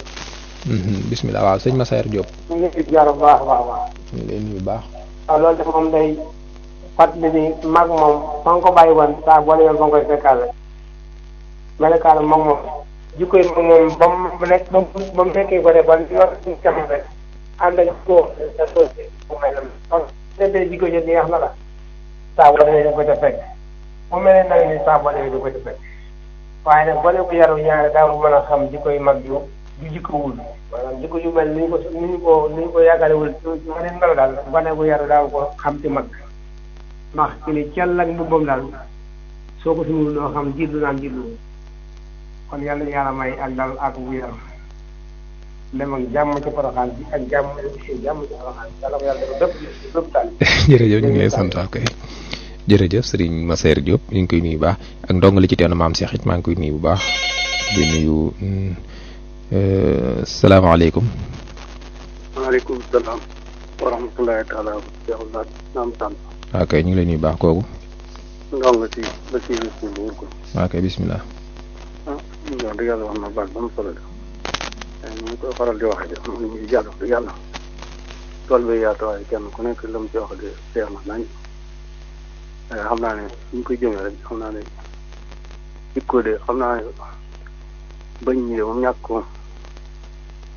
bisimilah waaw sëñ Massaer Diop. ñu ngi lay siyaare bu baax a baax. ñu ngi lay nuyu bu baax. waaw loolu de moom day fàttali ni mag moom fa nga ko bàyyi woon saa boo demee ba nga koy fekkaale. melokaanu mag moom jikko yi mag moom ba mu nekk ba mu fekkee ko de ba li wax ci jamono rek ànd ak góor sa société bu mel ne kon tey jikko ji neex na la saa boo demee da ko ca fekk mu mel ne nag ni saa boo demee da ko ca fekk waaye nag boo leen ko yaru ñaare daaw mën a xam jikko yu mag yu jikkowul maanaam jikko yu mel ni ñu ko yàggalewul ma leen melo daal boo leen ko yaru daaw ko xam ci mag ndax ci ni cell ak mbubbam daal soo ko sumul doo xam jiitlu naan jiitlu kon yàlla yàlla may ak dal ak bu yaram dem ak jàmm ci Porokhane bi ak jàmm ci Porokhane yàlla ko yàlla def dëpp daal. jërëjëf ñu ngi lay sant ak jërëjëf Serigne Massaer Diop ñu ngi koy nuyu bu baax ak ndongo li ci teewna maam Cheikh it maa ngi koy nuyu bu baax di nuyu salaamaaleykum. waaleykum salaam wa rahmatulahi taala wa barakatuh. waaw kay ñu ngi lay nuyu bu baax kooku. ndongo si ba si wóor ko. waaw kay bisimilah. waaw wax dëgg yàlla wax na baat ba mu solo de ñu ngi koy faral di waxee de ñu ngi jàll wax dëgg yàlla tool bi yaatu waaye kenn ku nekk la mu ci wax de seex na nañ xam naa ne ñu koy jëmee rek xam naa ne jikko de xam naa ne bañ ñi de moom ñàkk ko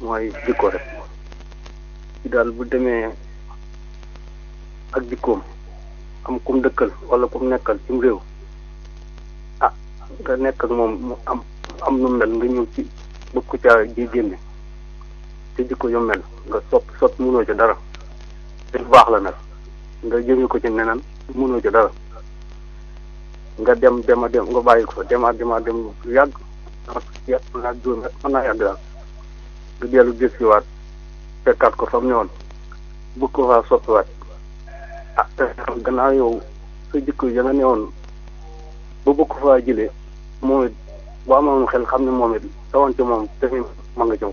mooy jikko rek ci daal bu demee ak jikkoom am kum dëkkal wala kum nekkal ci réew nga nekk ak moom mu am nu mel nga ñëw ci bëgg ko caa ji génne te jikko yu mel nga soppi mënoo ci dara te bu baax la nag nga jëmee ko ci neneen mënoo ci dara nga dem nga bàyyi ko fa demaat dem lu yàgg mën naa yàgg daal nga dellu gis si waat fekkaat ko fa mu ñëwoon bëgg ko faa soppiwaat te gannaaw yow sa jikko ya nga newoon ba bëgg ko faa jëlee moom it boo amoon xel xam ne moom it tawoon ci moom tamit ma nga jëm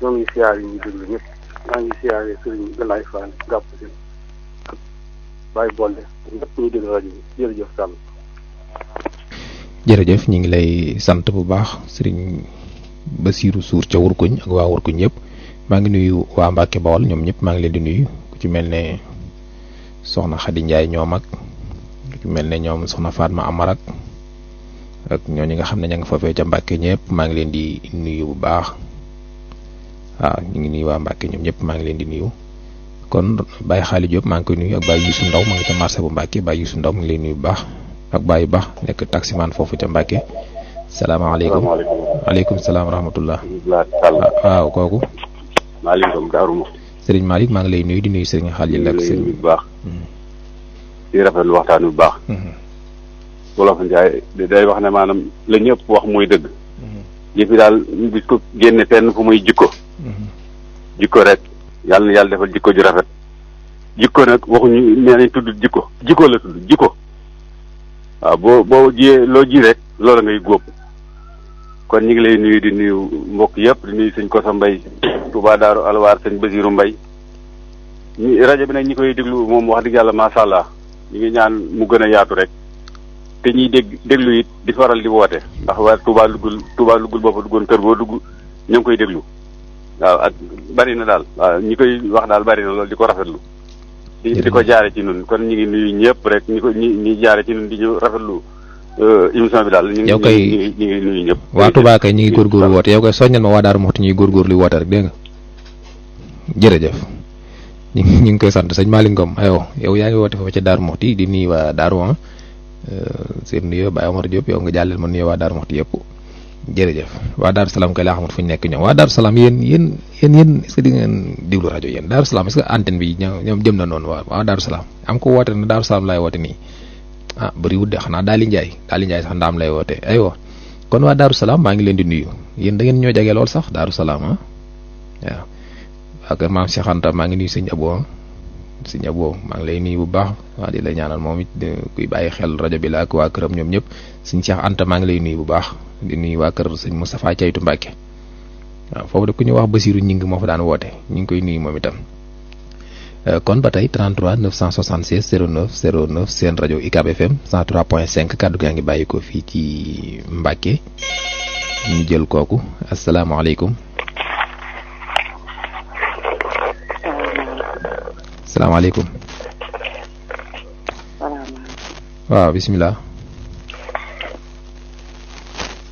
ñoo ngi siyaar yi ñu déglu ñëpp maa ngi siyaare sëriñ Galaay Fall gàpp si ak Baye Bolle ñëpp ñuy déglu rajo bi jërëjëf Sall. jërëjëf ñu ngi lay sant bu baax sëriñ Basiiru Suur ca Wurkuñ ak waa Wurkuñ yëpp maa ngi nuyu waa Mbàkke Bawol ñoom ñëpp maa ngi leen di nuyu ku ci mel ne soxna Xadi Njaay ñoom ak ku ci mel ne ñoom soxna Fatma Amar ak ñooñu nga xam ne ña nga foofee ca Mbàkke ñëpp maa ngi leen di nuyu bu baax waaw ñu ngi nuyu waa Mbàkke ñoom ñëpp maa ngi leen di nuyu kon Baye Xaali Diop maa ngi koy nuyu ak Baye Youssou Ndaw maa ngi ca marché bu Mbàkke Baye Youssou Ndaw mu ngi lay nuyu bu baax ak Baye Ba nekk taximan foofu ca Mbàkke salaamaaleykum waaleykum salaam wa rahmatullah waaw kooku maaleykum daaruma sëriñ Malick maa ngi lay nuyu di nuyu sëriñ Xaalil ak sëriñ bu baax di rafetlu waxtaan bu baax wolof Njaay day wax ne maanaam la ñëpp wax mooy dëgg jëfi daal bis ko génne fenn fu muy jikko rek yàlla na yàlla defal jikko ju rafet jikko nag waxuñu nee nañ tudd jikko la tudd jikko waaw boo jiyee loo ji rek loola ngay góob kon ñu ngi lay nuyu di nuyu mbokk yëpp di nuyu sëñ Kosa Mbay Touba Daaru Alwaar sëñ Basiru Mbay rajo bi nag ñi koy déglu moom wax dëgg yàlla macha allah ñu ngi ñaan mu gën a yaatu rek te ñuy déglu it di faral di woote ndax waa Touba Lugul boo fa duggoon kër boo dugg ñu ngi koy déglu waaw ak bari na daal waaw ñi koy wax daal bari na loolu di ko rafetlu di ko jaare ci nun kon ñu ngi nuyu ñëpp rek ñi jaare ci nun di ñu rafetlu émission bi daal ñu ngi nuyu ñëpp waa Touba kay ñu ngi góorgóorlu woote yow koy soññal ma waa Daaru Muxti ñuy góorgóorlu woote rek dégg nga jërëjëf ñu ngi koy sant sëñ Malick Ngom aywa yow yaa ngi woote foofu ca Daaru Muxti di nuyu waa Daaru seen nuyoo Baye Omar Diop yow nga jàlleel ma nuyoo waa Daaru Muxti yëpp jërëjëf waa Daaru Salaam kay laa xamut fu ñu nekk ñoom waa Daaru Salaam yéen est-ce que di ngeen déglu rajo yéen Daaru Salaam est-ce que antenne bi ñoom jëm na noonu waa Daaru Salaam am ko woote ne Daaru Salaam laay woote nii bëriwul de xanaa Daali Njaay sax ndaam lay woote aywa kon waa Daaru Salaam maa ngi leen di nuyu yéen da ngeen ñoo jege lool sax Daaru Salaam waaw ak maam Cheikh Anta maa ngi nuyu sëñ Abo maa ngi lay nuyu bu baax waa di la ñaanal moom it kuy bàyyi xel rajo bi la ak waa këram ñoom ñëpp sëñ Cheikh Anta maa ngi lay nuyu bu baax di nuyu waa kër sëñ Moustapha Caytu Mbàkke waaw foofu de ku ñu wax Basiru ñing moo fa daan woote ñu ngi koy nuyu moom itam kon ba tey 33 976 09 09 seen rajo UCAB FM 103.5 kaddu gaa ngi bàyyi ko fii ci Mbàkke ñu jël kooku asalaamaaleykum salaamaaleykum waaw bisimilah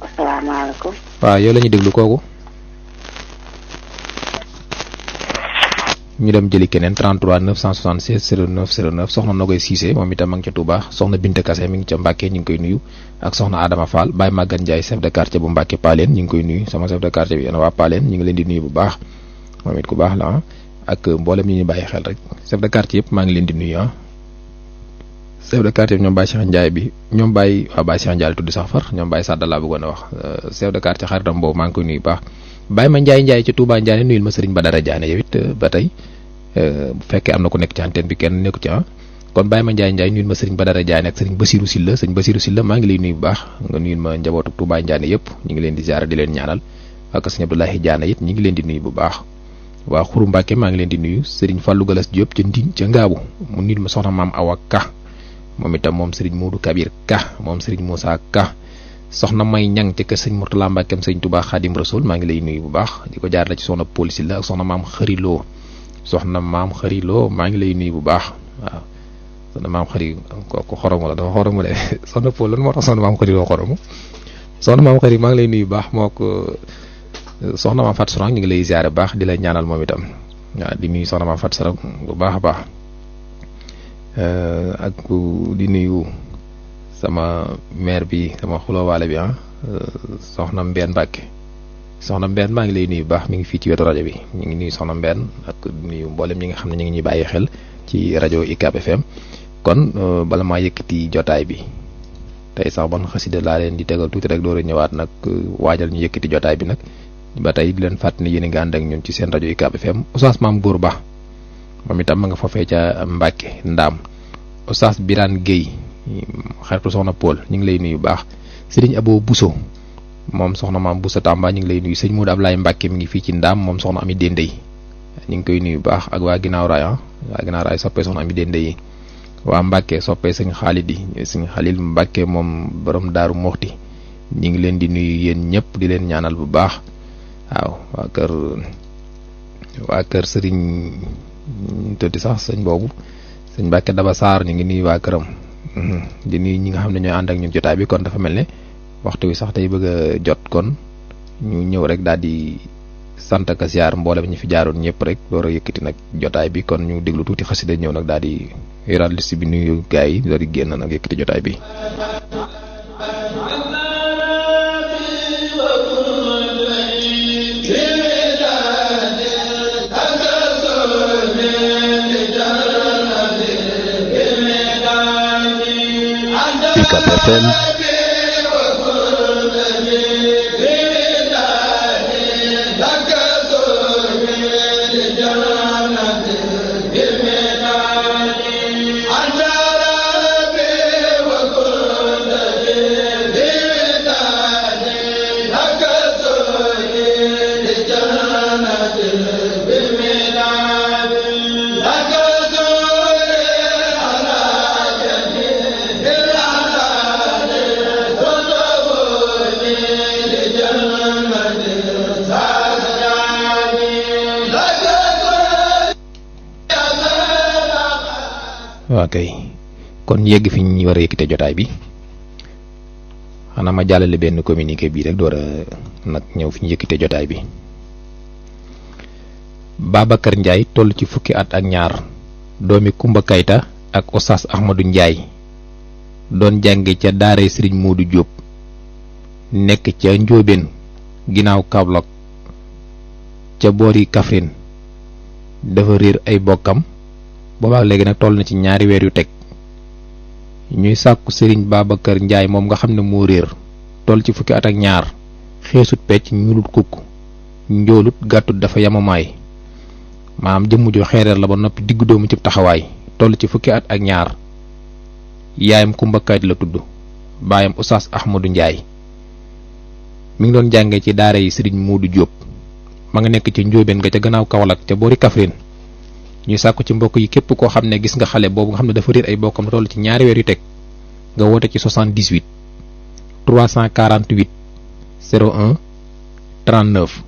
asalaamaaleykum waaw yow la ñuy déglu kooku ñu dem jëli keneen 33 976 09 09 soxna Nogoy Cissé moom itam ma ngi ca Touba soxna Binte Kassé mi ngi ca Mbàkke ñu ngi koy nuyu ak soxna Adama Fall Baye Maguette Ndiaye chef de quartier bu Mbàkke Paleen ñu ngi koy nuyu sama chef de quartier bi yéen waa Paleen ñu ngi leen di nuyu bu baax moom it ku baax la ak mboolem ñi ñu bàyyi xel rek chef de quartier yëpp maa ngi leen di nuyu chef de quartier bi ñoom Baye Cheikh Ndiaye bi ñoom Baye Cheikh Ndiaye tudd sax far ñoom Baye Sadda laa bëggoon a wax chef de quartier xaritam boobu maa ngi koy nuyu bu baax Baye ma Ndiaye ci Touba Ndiaye nuyul ma Serigne Badara Diané yow it ba tey bu fekkee am na ku nekk ci antenne bi kenn nekku ci kon Baye ma Ndiaye nuyul ma Serigne Badara Diané ak Serigne Bassirou Sylla Serigne Bassirou Sylla maa ngi lay nuyu bu baax nga nuyul ma njabootu Touba Ndiané yëpp ñu ngi leen di ziara di leen ñaanal ak Serigne Abdoulaye Diané it ñu ngi leen di nuyu bu baax waa Xuru Mbàkke maa ngi leen di nuyu Serigne Fallou Galas Diop ca Ndin ca Ngaabu mu nuyul ma soxna Maam Awa Ka moom itam moom Serigne Modou Kabir Ka moom Serigne Moussa Ka soxna May Ñang ci kër sëñ Mourtala Mbàkkeem sëñ Touba Xaadim Rasul maa ngi lay nuyu bu baax di ko jaar la ci soxna Police la ak soxna maam xariloo maa ngi lay nuyu bu baax waaw soxna maam xari ko xoromu la dafa xoromu de soxna Pol lan moo tax soxna maam xariloo xoromu soxna maam xari maa ngi lay nuyu bu baax moo ko soxna maam Fatou Sourang ñu ngi lay ziare bu baax di la ñaanal moom itam waaw di nuyu soxna maam Fatou Sourang bu baax a baax ak di nuyu sama maire bi sama xuloowaale bi soxna Mbène Mbacke soxna Mbène maa ngi lay nuyu bu baax mi ngi fii ci wetu rajo bi ñu ngi nuyu soxna Mbène ak nuyu mboolem ñi nga xam ne ñu ngi ñuy bàyyi xel ci rajo UCAB FM kon bala maa yëkkati jotaay bi tey sax ban xasida laa leen di tegal tuuti rek door a ñëwaat nag waajal ñu yëkkati jotaay bi nag ba tey di leen fàttali yéen a ngi ànd ak ñun ci seen rajo UCAB FM Oustaz Mame Goor Ba moom itam ma nga foofee ca Mbacke Ndaam Oustaz Birane Gueye xaritu soxna Paul ñu ngi lay nuyu bu baax Serigne Abo Bousso moom soxna maam Bousso Tamba ñu ngi lay nuyu sëñ Modou Ablaye Mbacke mi ngi fii ci Ndaam moom soxna Ami Dendey ñu ngi koy nuyu bu baax ak waa ginnaaw raay soppee soxna Ami Dendey yi waa Mbacke soppee sëñ Xaalid yi sëñ Xalil Mbacke moom borom Daaru Moxti ñu ngi leen di nuyu yéen ñëpp di leen ñaanal bu baax waaw waa kër Serigne tëddi sax sëñ boobu sëñ Mbacke Daba Sarr ñu ngi nuyu waa këram di nuyu ñi nga xam ne ñooy ànd ak ñun jotaay bi kon dafa mel ne waxtu wi sax tey bëgg a jot kon ñu ñëw rek daal di sant ak ziar mboolem ñi fi jaaroon ñëpp rek door a yëkkati nag jotaay bi kon ñu déglu tuuti xasida ñëw nag daal di yoraat liste bi nuyu gaay yi door di génn nag yëkkati jotaay bi. UCAB FM waa kay kon yegg fi ñu war a yëkkite jotaay bi xanaa ma jàllale benn communiqué bii rek door a nag ñëw fi ñu yëkkite jotaay bi. Babacar Ndiaye toll ci fukki at ak ñaar doomi Kumba Kayta ak Oustaz Ahmadou Ndiaye doon jànge ca daaray Serigne Modou Diop nekk ca Njóobeen ginnaaw Kaolack ca boori Kaffrine dafa réer ay bokkam boobaak léegi nag toll na ci ñaari weer yu teg ñuy sàkku Serigne Babacar Ndiaye moom nga xam ne moo réer toll ci fukki at ak ñaar xeesut pecc ñuulut kukk njoolut gàttut dafa yamamaay maanaam jëmm ju xeereer la ba noppi diggu doomu ci taxawaay toll ci fukki at ak ñaar yaayam Kumba Kayta la tudd baayam Oustaz Ahmadou Ndiaye mi ngi doon jàngee ci daara yi Serigne Modou Diop ma nga nekk ci Njóobeen nga ca gannaaw Kaolack ca boori Kaffrine ñuy sàkku ci mbokk yi képp koo xam ne gis nga xale boobu nga xam ne dafa réer ay bokkam toll ci ñaari weer yu teg nga woote ci 78 348 01 39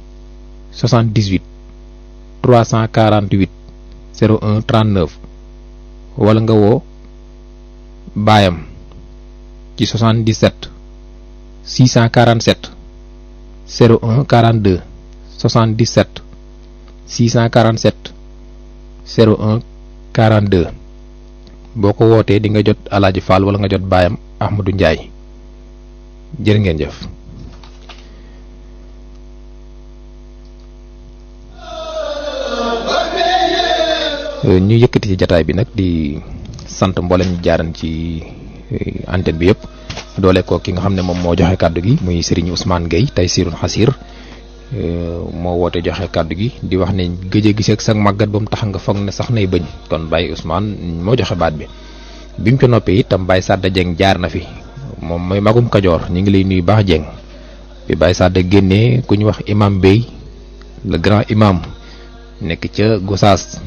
78 348 01 39 wala nga woo baayam ci 77 647 01 42 77 647 01 42 boo ko wootee di nga jot Alaaji Fall wala nga jot baayam Ahmadou Ndiaye jërë ngeen jëf. ñu yëkkati ci jataay bi nag di sant mboolem ñu jaaran ci antenne bi yëpp doole ko ki nga xam ne moom moo joxe kàddu gi muy Serigne Ousmane Gueye Taysirul Xasir moo woote joxe kàddu gi di wax ne gëj a gisee ak sax màggat ba mu tax nga foog ne sax nay bëñ kon Baye Ousmane moo joxe baat bi bi mu ci noppee itam Baye Sadda Dieng jaar na fi moom mooy magum Kajoor ñu ngi lay nuyu baax Dieng bi Baye Sadda génnee ku ñu wax imam Bey le grand imam nekk ca Gosaas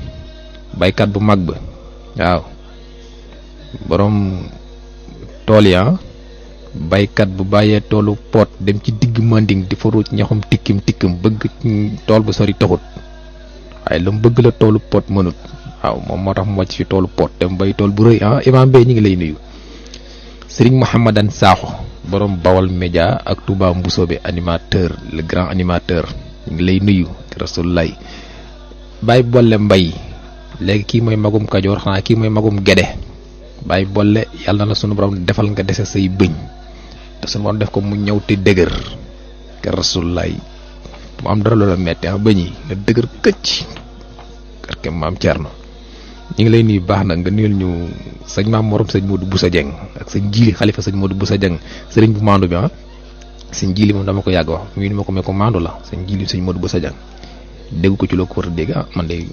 baykat bu mag ba waaw borom tool ya baykat bu bàyyee toolu pot dem ci digg manding di fa ruuj ñaxum tikkim bëgg tool bu sori taxut waaye lu mu bëgg la toolu pot mënut waaw moom moo tax mu wàcc fi toolu pot dem bay tool bu rëy imam Bey ñu ngi lay nuyu. Serigne Mouhamadan Sakho borom Bawal Média ak Touba Mbousobé animateur le grand animateur ñu ngi lay nuyu Rasulullah. Baye Bolle Mbay léegi kii mooy magum Kajoor xanaa kii mooy magum Gede Baye Bolle yàlla na sunu borom defal nga dese say bëñ te sunu borom def ko mu ñëw te dëgër ke Rasulullah mu am dara loola metti bëñ yi nga dëgër këcc karke maam Thierno. ñu ngi lay nuyu baax nag nga nuyul ñu sëñ maam morom sëñ Modou Boussa Dieng ak sëñ Jili xalifa sëñ Modou Boussa Dieng sëriñ bu maandu bi sëñ Jili moom dama ko yàgg wax muy ma ko me ko maandu la sëñ Jili sëñ Modou Boussa Dieng dégg ko ci loo ko war a dégg man de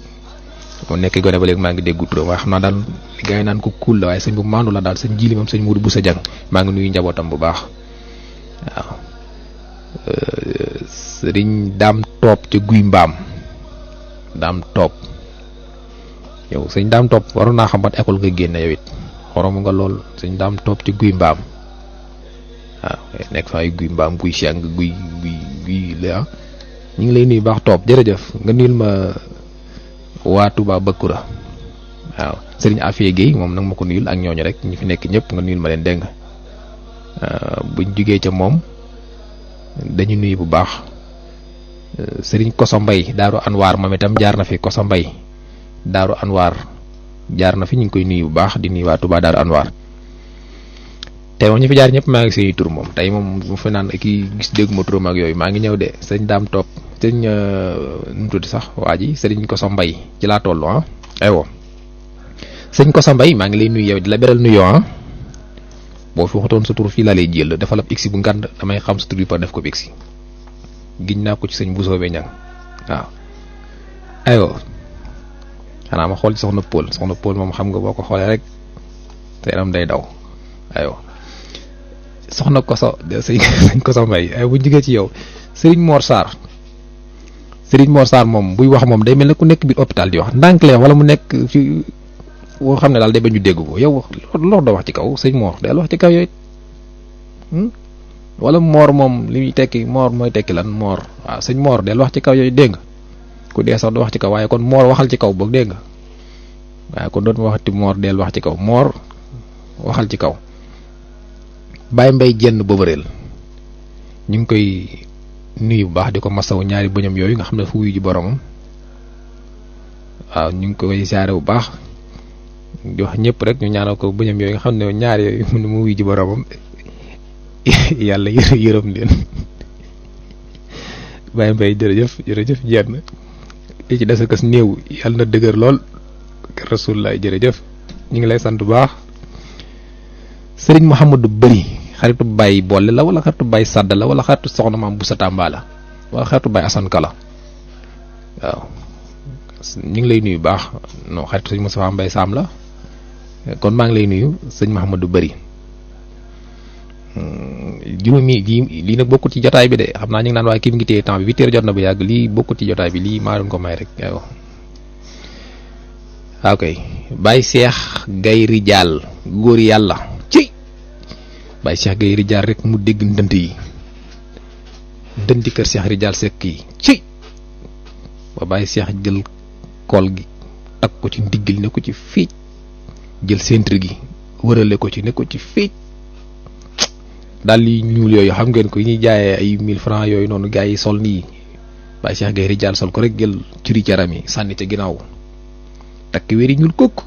moo nekk gone ba léegi maa ngi déggu turam waaye xam naa daal gars yi naan ko kuul la waaye sëñ bu maandu la daal sëñ Jili moom sëñ Modou Boussa Dieng maa ngi nuyu njabootam bu baax waaw sëriñ daam toop ca guy mbaam daam toop yow sëñ daam topp waroon naa xam ban école nga génne yow it xorom nga lool sëñ daam topp ci guy mbaam waaw nekk fa ay guy mbaam guy chang guy la ñu ngi lay nuyu baax topp jërëjëf nga nuyul ma waa Touba Bakura waaw sëriñ Afia Guèye moom nag ma ko nuyul ak ñooñu rek ñi fi nekk ñëpp nga nuyul ma leen dégg nga buñ jugee ca moom dañu nuyu bu baax sëriñ Koso Mbay Daaru Anwaar moom itam jaar na fi Koso Mbay Daaru Anwar jaar na fi ñu ngi koy nuyu bu baax di nuyu waa Touba Daaru Anwar tey moom ñu fi jaar ñëpp maa ngi seen tur moom tey moom mu fi naan kii gis dégg ma turam ak yooyu maa ngi ñëw de sëñ daam topp sëñ nu mu tudd sax waa ji sëriñ Koso Mbay ci laa toll aywa sëñ Koso Mbay maa ngi lay nuyu yow di la beral nuyoo boo fi waxatoon sa tur fii laa lay jël defal ab iksi bu ngand damay xam sa tur bi par def ko bi iksi giñ naa ko ci sëñ Bousobé Niang waaw aywa xanaa ma xool ci soxna Paul moom xam nga boo ko xoolee rek te yaram day daw aywa soxna Koso sëñ Koso Mbay ay bu jigee ci yow Serigne Mor Sarr moom buy wax moom day mel ne ku nekk biir hôpital di wax ndànk leen wala mu nekk ci boo xam ne daal day ba ñu dégg ko yow loolu doo wax ci kaw sëñ Mor day wax ci kaw yooyu wala Mor moom li muy tekki Mor mooy tekki lan Mor waaw sëñ Mor del wax ci kaw yooyu dégg nga ku dee sax du wax ci kaw waaye kon Mor waxal ci kaw boog dégg nga waaye kon dootuma waxati Mor del wax ci kaw Mor waxal ci kaw Baye Mbay jenn boobareel ñu ngi koy nuyu bu baax di ko masaw ñaari bëñam yooyu nga xam ne fu wuyu ji boromam waaw ñu ngi koy siyaare bu baax di wax ñëpp rek ñu ñaanal ko bëñam yooyu nga xam ne ñaari yooyu mu wuyu ji boromam yàlla yërëm leen Baye Mbay jërëjëf jenn li ci des ak néew yàlla na dëgër lool Rasulullah jërëjëf ñu ngi lay sant bu baax sëriñ Mouhamadou Bëri xaritu Baye Bolle la wala xaritu Baye Sadda la wala xaritu soxna maam Boussa Tamba la wala xaritu Baye Assane Kala waaw ñu ngi lay nuyu baax non xaritu sëñ Moussa Mbaye Sam la kon maa ngi lay nuyu sëñ Mouhamadou Bëri juróomi lii nag bokkut ci jotaay bi de xam naa ñu ngi naan waaye kii mi ngi téye temps bi 8 heures jot na bu yàgg lii bokkut ci jotaay bi lii maa doon ko may rek aywa ok Baye Cheikh Gaye Rijaal góor yàlla ci Baye Cheikh Gaye Rijaal rek mu dégg ndënt yi ndënti kër Cheikh Rijaal Seck yi ci ba Baye Cheikh jël kool gi takk ko ci ndiggal ne ko ci fiic jël centre gi wërale ko ci ne ko ci fiic daal li ñuul yooyu xam ngeen ko yi ñuy jaayee ay 1000 francs yooyu noonu gars yi sol nii Baye Cheikh Gaye Rijaal sol ko rek jël curi caram yi sànni ca ginnaaw takk wéri ñuul kukk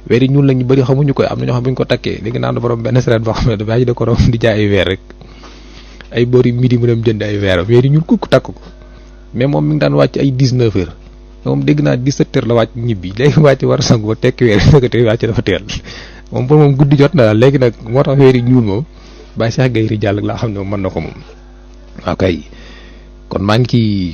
wéri ñuul nag ñu bëri xamuñu koy am na ñoo xam bu ñu ko takkee léegi naan borom benn seret boo xam ne dafay da ko rom di jaay ay weer rek ay boori midi mu dem jënd ay weer wéri ñuul kukk takk ko mais moom mi ngi daan wàcc ay 19 heures moom dégg naa 17 heures la wàcc ñibbi léegi wàcc war a sangu ba tekki weer naka te wàcc dafa teel moom pour moom guddi jot na daal léegi nag moo tax wéri ñuul moom Baye Cheikh Gaye Rijaal laa xam ne moom mën na ko moom ok kon maa ngi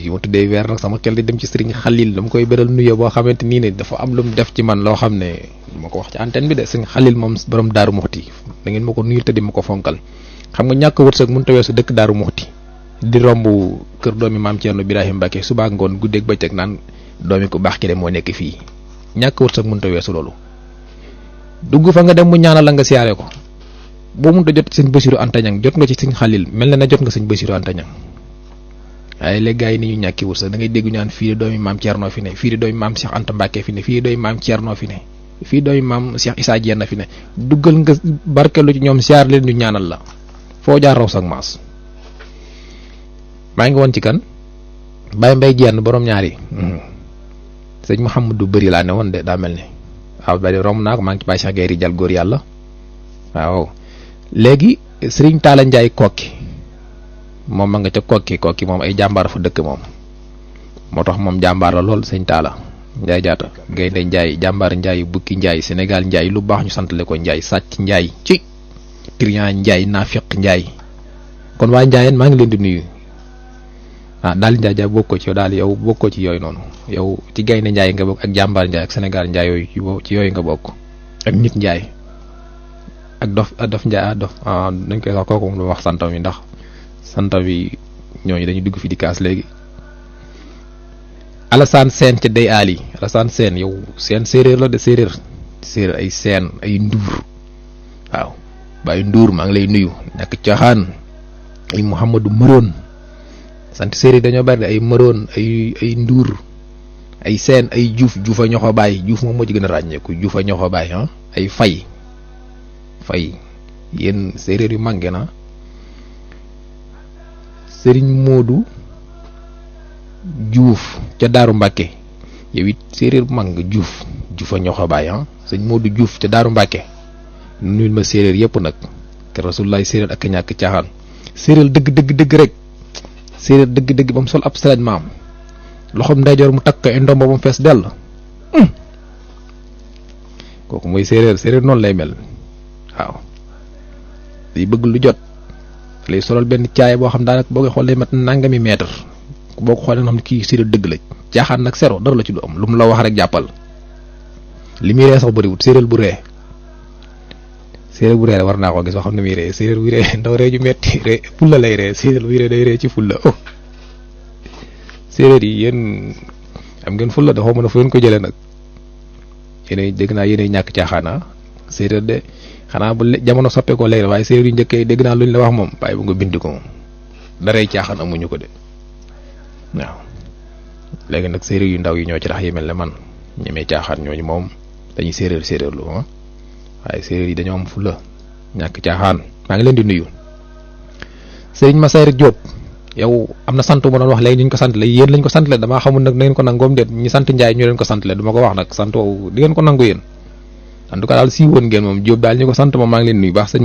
ci ma tuddee weer nag sama xel di dem ci Serigne Khalil dama koy beral nuyoo boo xamante nii ne dafa am lu mu def ci man loo xam ne ma ko wax ci antenne bi de Serigne Khalil moom borom Daaru Muxti da ngeen ma ko nuyul te di ma ko fonkal xam nga ñàkk wërsëg mënut a weesu dëkk Daaru Muxti di romb kër doomi maam Thierno Birahim Mbacke suba ngoon guddeeg bëccëg naan doomi ko baax ki de moo nekk fii ñàkk wërsëg mënut a weesu loolu dugg fa nga dem mu ñaanal la nga siyaare ko boo mënut a jot ci sëñ Bassirou Anta Niang jot nga ci sëñ Xalil mel na jot nga sëñ Bassirou Anta Niang waaye léegi gars yi ni ñu ñàkki wut sax da ngay dégg ñu naan fii de doomi maam Thierno fi ne fii de doomi maam Cheikh Anta Mbacke fi ne fii de doomi maam Thierno fi ne fii doomi maam Cheikh Issa Diène fi ne duggal nga barkeelu ci ñoom siyaar leen ñu ñaanal la foo jaar raw sax maas. maa ngi woon ci kan Baye Mbaye Diène borom ñaari sëñ Mouhamadou bëri laa ne woon de daa mel ni waaw ba romb naa ko maa ngi ci Baye Cheikh Gueye jal góor yàlla waaw léegi Serigne Talla Ndiaye kokki moom ma nga ca kokki moom ay jàmbaar fa dëkk moom moo tax moom jàmbaar la lool sëñ Talla Ndiaye jaata gaynde Ndiaye jàmbaar Ndiaye bukki Ndiaye Sénégal Ndiaye lu baax ñu santale ko Ndiaye sàcc Ndiaye ci trian Ndiaye naafiq Ndiaye kon waa Ndiayeen maa ngi leen di nuyu daal Ndiaye bokkoo ci yow daal yow bokkoo ci yooyu noonu yow ci gaynde Ndiaye nga bokk ak jàmbaar Ndiaye ak Sénégal Ndiaye yooyu ci yooyu nga bokk ak nit Ndiaye ak dof Ndiaye dof dañ koy sax kooku moom lu wax santam yi ndax santam yi ñooñu dañuy dugg fi di kaas léegi Alassane Sène ca day aali Alassane Sène yow seen séeréer la de séeréer ay seen ay nduur waaw Baye Ndour maa ngi lay nuyu ñàkk caaxaan ay Mouhamadou Maroon sant séeréer dañoo bari ay Maroon ay Ndour ay seen ay Diouf a ñoxo baay Diouf moom moo ci gën a ràññeeku Diouf a ñoxo baay ay fay yéen séeréer yu màgge na Serigne Modou Diouf ca Daaru Mbàkke yow it séeréer bu mag nga Diouf a ñoxo baay sëñ Modou Diouf ca Daaru Mbàkke nuyul ma séeréer yëpp nag ke Rasulullaay séeréer ak ñàkk caaxaan séeréer dëgg rek séeréer dëgg ba mu sol ab salañ maam loxoom ndeyjoor mu takk ay ndomba ba mu fees dell kooku mooy séeréer noonu lay mel waaw day bëgg lu jot lay solal benn caaya boo xam daanaka boo koy xool lay mat nangami mètre boo ko xoolee nga xam ne kii séeréer dëgg la caaxaan nag sero dara la ci du am lu mu la wax rek jàppal li muy ree sax bëriwut séeréer bu ree war naa ko gis wax xam ne muy ree séeréer bu ree ndaw ree ju metti ree fulla lay ree séeréer bu ree day ree ci fulla séeréer yi yéen am ngeen fulla de xaw ma na fu ngeen ko jëlee nag yéenay dégg naa yéenay ñàkk caaxaana séeréer de xanaa bu jamono soppeekoo léegi waaye séeréer yu njëkkee dégg naa lu ñu la wax moom bàyyi bu nga bind ko moom daray caaxaan amuñu ko de waaw léegi nag séeréer yu ndaw yi ñoo ci rax yi mel ne man ñemee caaxaan ñooñu moom dañuy séeréer lu waaye séeréer yi dañoo am fulla ñàkk caaxaan maa ngi leen di nuyu Serigne Massaer Diop yow am na sant bu ma doon wax léegi ñu ko sant la yéen lañ ko sant le damaa xamul nag na ngeen ko nangoom déet ñi sant Ndiaye ñu leen ko sant le du ma ko wax nag sant woowu di ngeen ko nangu yéen en tout cas daal si woon ngeen moom Diop daal ñu ko sant moom maa ngi leen nuyu baax sëñ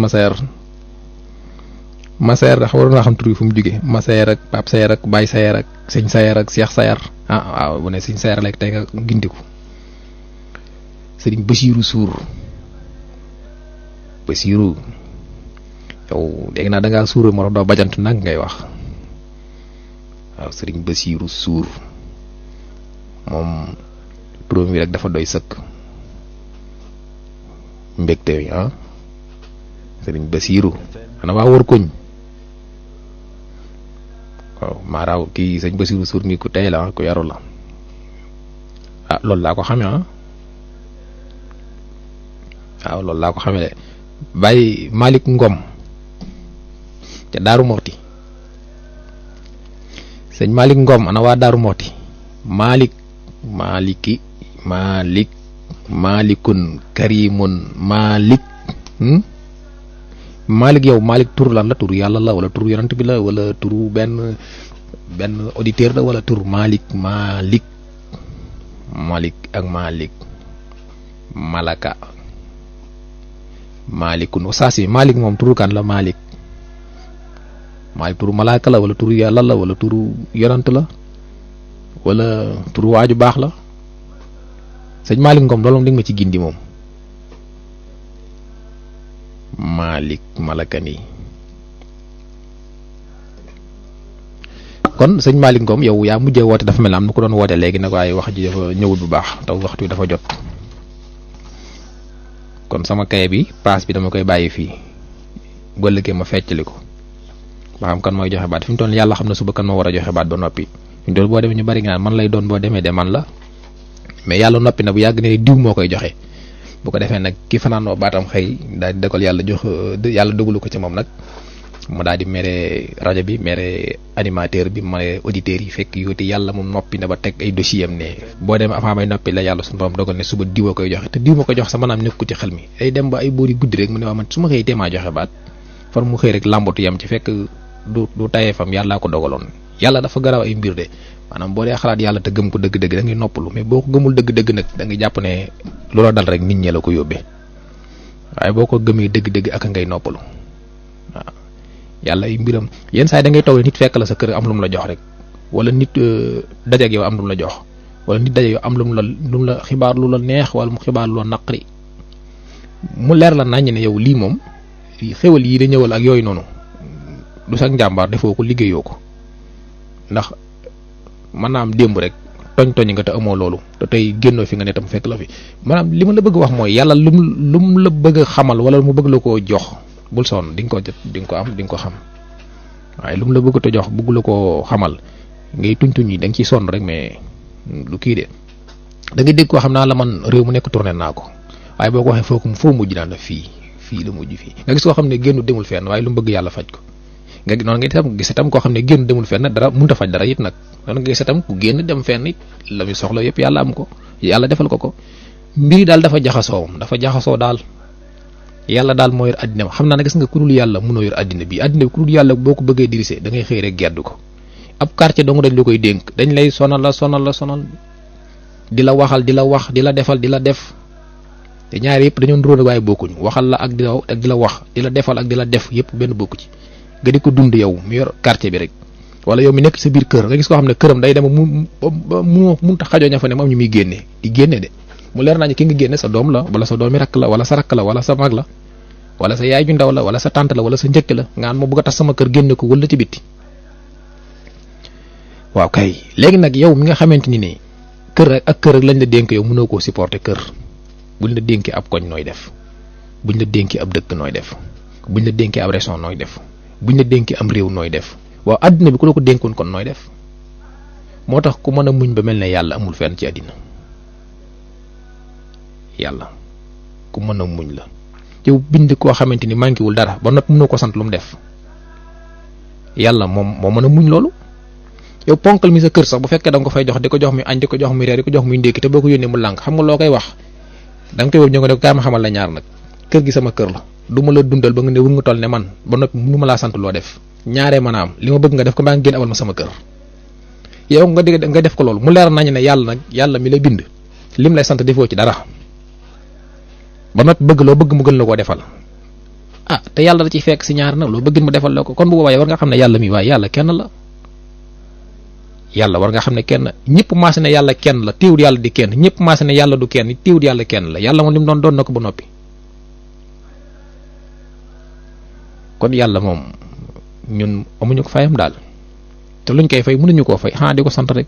Massaer dafa waroon naa xam tur yi fu mu jógee Massaer ak Pape Sayer ak Baye Sayer ak sëñ Sayer ak Cheikh Sayer waaw bu ne sëñ Sayer léegi tey nga gindiku Serigne Bassirou yow dégg naa da ngaa suur moo tax doo bajantu nag ngay wax waaw Serigne Bassirou suur moom turam wi rek dafa doy sëkk mbégte yi Serigne Bassirou xanaa waa wër koñ waaw maaraaw kii sëñ Bassirou suur mi ku tey la ku yaru la loolu laa ko xamee waaw loolu laa ko xamee de Baye Malick Ngom ca Daaru Moxti sëñ Malick Ngom ana waa Daaru Moxti Malikun Karimun Malick yow Malick tur lan la tur yàlla la wala tur yonent bi la wala turu benn auditeur la wala tur Malick ak Malick Malaka Malikun oustaz Malick moom turu kan la Malick turu malaaka la wala turu yàlla la wala turu yonant la wala turu waaju baax la sëñ Malick Ngom loolu moom di nga ma ci gindi moom Malick Malakani kon sëñ Malick Ngom yow yaa mujjee woote dafa mel am na ko doon woote léegi nag waaye wax ji dafa ñëwul bu baax taw waxtu wi dafa jot kon sama kaye bi paas bi dama koy bàyyi fii bu ëllëgee ma feccali ko ba xam kan mooy joxe baat fi mu toll yàlla xam na suba kan moo war a joxe baat ba noppi fi mu toll boo demee ñu bari nga naan man lay doon boo demee de man la mais yàlla noppi na bu yàgg ne diw moo koy joxe bu ko defee nag ki fanaanoo baatam xëy daal di dogal yàlla yàlla dogalu ko ci moom nag mu daal di mere rajo bi mere animateur bi mere auditeurs yi fekk yooti yàlla moom noppi na ba teg ay dossier am ne boo demee avant may noppi la yàlla suñu borom dogal ne suba diwa koy joxe te diw ma ko jox sa maanaam nekku ci xel mi ay dem ba ay boori guddi rek mu ne waa man su ma xëy teemaa joxe baat far mu xëy rek làmbatu yam ci fekk du tayee fam yàllaa ko dogaloon yàlla dafa garaaw ay mbir de maanaam boo dee xalaat yàlla te gëm ko dëgg-dëgg da ngay noppalu mais boo ko gëmul dëgg-dëgg nag da ngay jàpp ne loola dal rek nit ñi la ko yóbbee waaye boo ko gëmee dëgg-dëgg ak ngay noppalu waaw yàlla ay mbiram yenn saa yi da ngay toog nit fekk la sa kër am lu mu la jox rek wala nit dajeeg yow am lu mu la jox wala nit dajeeg yow am lu mu la xibaar lu la neex wala mu xibaar lu la naqari mu leer la naññ ne yow lii moom xéwal yi da ñëwal ak yooyu noonu du sax njàmbaar defoo ko liggéeyoo ko ndax maanaam démb rek toñ nga te amoo loolu te tey génnoo fi nga ne tam fekk la fi maanaam li ma la bëgg wax mooy yàlla lum la bëgg a xamal wala mu bëgg la koo jox bul sonn di nga ko jot di nga ko am di nga ko xam waaye lu mu la bëgg a jox bëgg la koo xamal ngay tuñ yi da nga ciy sonn rek mais lu kii de da nga dégg koo xam naa la man réew mu nekk tourné naa ko waaye boo ko waxee foo mujj naan la fii la mujj fii nga gis koo xam ne génnu demul fenn waaye lu mu bëgg yàlla faj ko nga noonu nga gis itam koo xam ne génn demul fenn dara mënut a faj dara it nag noonu nga gis itam ku génn dem fenn it la muy soxla yëpp yàlla am ko yàlla defal ko mbiri daal dafa jaxasoo daal yàlla daal moo yor àddina xam naa ne gis nga ku dul yàlla mënoo yor àddina bi ku dul yàlla boo ko bëggee dirisé da ngay xëy rek gedd ko ab quartier dong dañ la koy dénk dañ lay sonal di la waxal di la wax di la defal di la def te ñaari yëpp dañoo ndróon waaye bokkuñu waxal la ak di la wax di la defal ak di la def yëpp benn bokku ci nga di ko dund yow mi yor quartier bi rek wala yow mi nekk sa biir kër nga gis koo xam ne këram day dem mu tax xajoo ña fa ne moom ñu muy génne di génne de mu leer naa ki nga génne sa doom la wala sa doomi rakk la wala sa rakk la wala sa mag la wala sa yaay ju ndaw la wala sa tante la wala sa njëkk la nga ma bëgg a tax sama kër génne ko wala ci bitti waaw kay léegi nag yow mi nga xamante ni ne kër rek lañ la dénk yow mënoo koo supporter kër buñ la dénkee ab koñ nooy def buñ la dénkee ab dëkk nooy def buñ la dénkee ab région nooy def buñ la dénkee am réew nooy def waaw àddina bi ku la ko dénkoon kon nooy def moo tax ku mën a muñ ba mel ne yàlla amul fenn ci àddina yàlla ku mën a muñ la yow bind koo xamante ni manquéwul dara ba noppi mënoo ko sant lu mu def yàlla moom moo mën a muñ loolu yow ponkal mi sa kër sax bu fekkee da nga ko fay jox di ko jox muy añ di ko jox muy reer di ko jox muy ndékki te boo ko yónnee mu lànk xam nga loo koy wax da nga koy wër ñoo nga def kaay ma xamal la ñaar nag kër gi sama kër la du ma la dundal ba nga ne wër nga toll ne man ba noppi mënu ma laa sant loo def ñaaree maanaam li ma bëgg nga def ko mbaa nga génn abal ma sama kër yow nga def ko loolu mu leer nañu ne yàlla mi la bind lim lay sant defoo ci dara ba noppi bëgg loo bëgg mu gën la koo defal te yàlla da ciy fekk si ñaar nag loo bëgg mu defal la ko kon bu boobaa war nga xam ne yàlla mi waaye yàlla kenn la yàlla war nga xam ne kenn ñëpp maase ne yàlla kenn la téewut yàlla di kenn ñëpp maase ne yàlla du kenn téewut yàlla kenn la yàlla moom li mu doon na ko ba noppi kon yàlla moom ñun amuñu ko fayam daal te luñ koy fay mënuñu koo fay di ko sant rek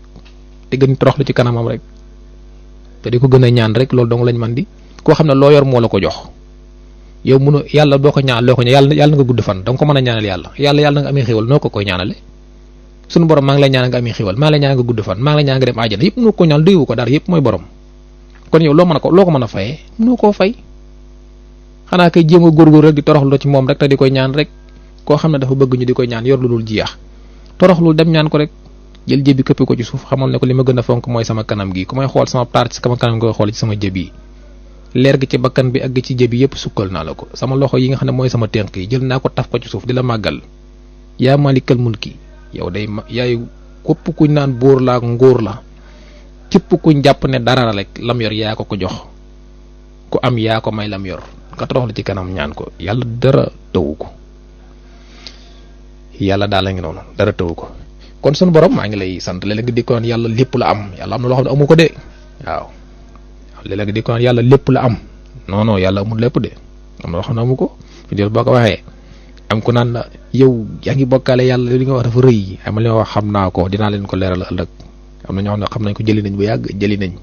te gën toroxlu ci kanamam rek te di ko gën a ñaan rek loolu dong lañ man di koo xam ne loo yor moo la ko jox yow mënu yàlla boo ko ñaan loo ko ñaan yàlla nga gudd fan danga ko mën a ñaanal yàlla nga amee xéwal noo ko koy ñaanale suñu borom maa ngi lay ñaan nga amee xéwal maa ngi lay ñaan nga gudd fan maa ngi lay ñaan nga dem àjjana yëpp mënoo ko ñaan doywu ko dara yëpp mooy borom kon yow loo ko mën a fayee mënoo koo fay xanaa kay jéem a góorgóor rek di toroxlu ci moom rek te di koy ñaan rek koo xam ne dafa bëgg ñu di koy ñaan yor lu dul jeex toroxlu dem ñaan ko rek jël jëbi këppi ko ci suuf xamal ne ko li ma gën a fonk mooy sama kanam gi ku may xool sama part ci sama kanam gi koy xool ci sama jëb yi leer gi ci bakkan bi ak gi ci jëbi yëpp sukkal naa la ko sama loxo yi nga xam ne mooy sama tenk yi jël naa ko taf ko ci suuf di la màggal yaa malikal mulki yow day yaay képp kuñ naan buur la ak nguur la képp kuñ jàpp ne dara la rek lam yor yaa ko jox ku am yaa ko may lam yor nga toroxlu ci kanam ñaan ko yàlla dara tëwu ko yàlla daal la ngi noonu dara tëwu ko kon sunu borom maa ngi lay sant léeg-léeg nga di ko naan yàlla lépp la am yàlla am na loo xam ne amu ko de waaw léeg-léeg nga di ko naan yàlla lépp la am non yàlla amul lépp de am na loo xam ne amu ko fi del boo ko waxee am ku naan la yow yaa ngi bokkaale yàlla li nga wax dafa rëy am li ma wax xam naa ko dinaa leen ko leeral ëllëg am na ñoo xam ne xam nañ ko jëli nañ bu yàgg jëli nañ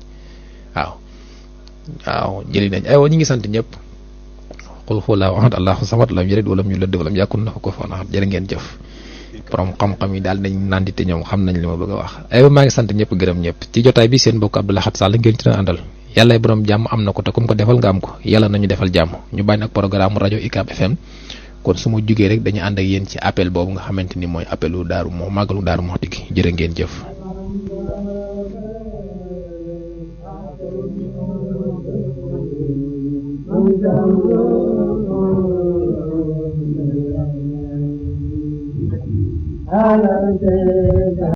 waaw jëli nañ aywa ñu ngi sant ñëpp qul huwallahu ahad allahu samad lam yalid walam yulad walam yakun lahu kufuwan ahad jërë ngeen jëf borom xam-xam yi daal nañ nandi te ñoom xam nañ li ma bëgg a wax aywa maa ngi sant ñëpp gërëm ñëpp ci jotaay bi seen mbokk Abdou Lahad Sall ngeen ci doon àndal yàlla borom jàmm am na ko te kum ko defal nga am ko yàlla nañu defal jàmm ñu bàyyi nag programme rajo UCAB FM kon su ma jugee rek dañu ànd ak yéen ci appel boobu nga xamante ni mooy appelu Daaru moo màggalu Daaru Muxti gi jërë ngeen jëf.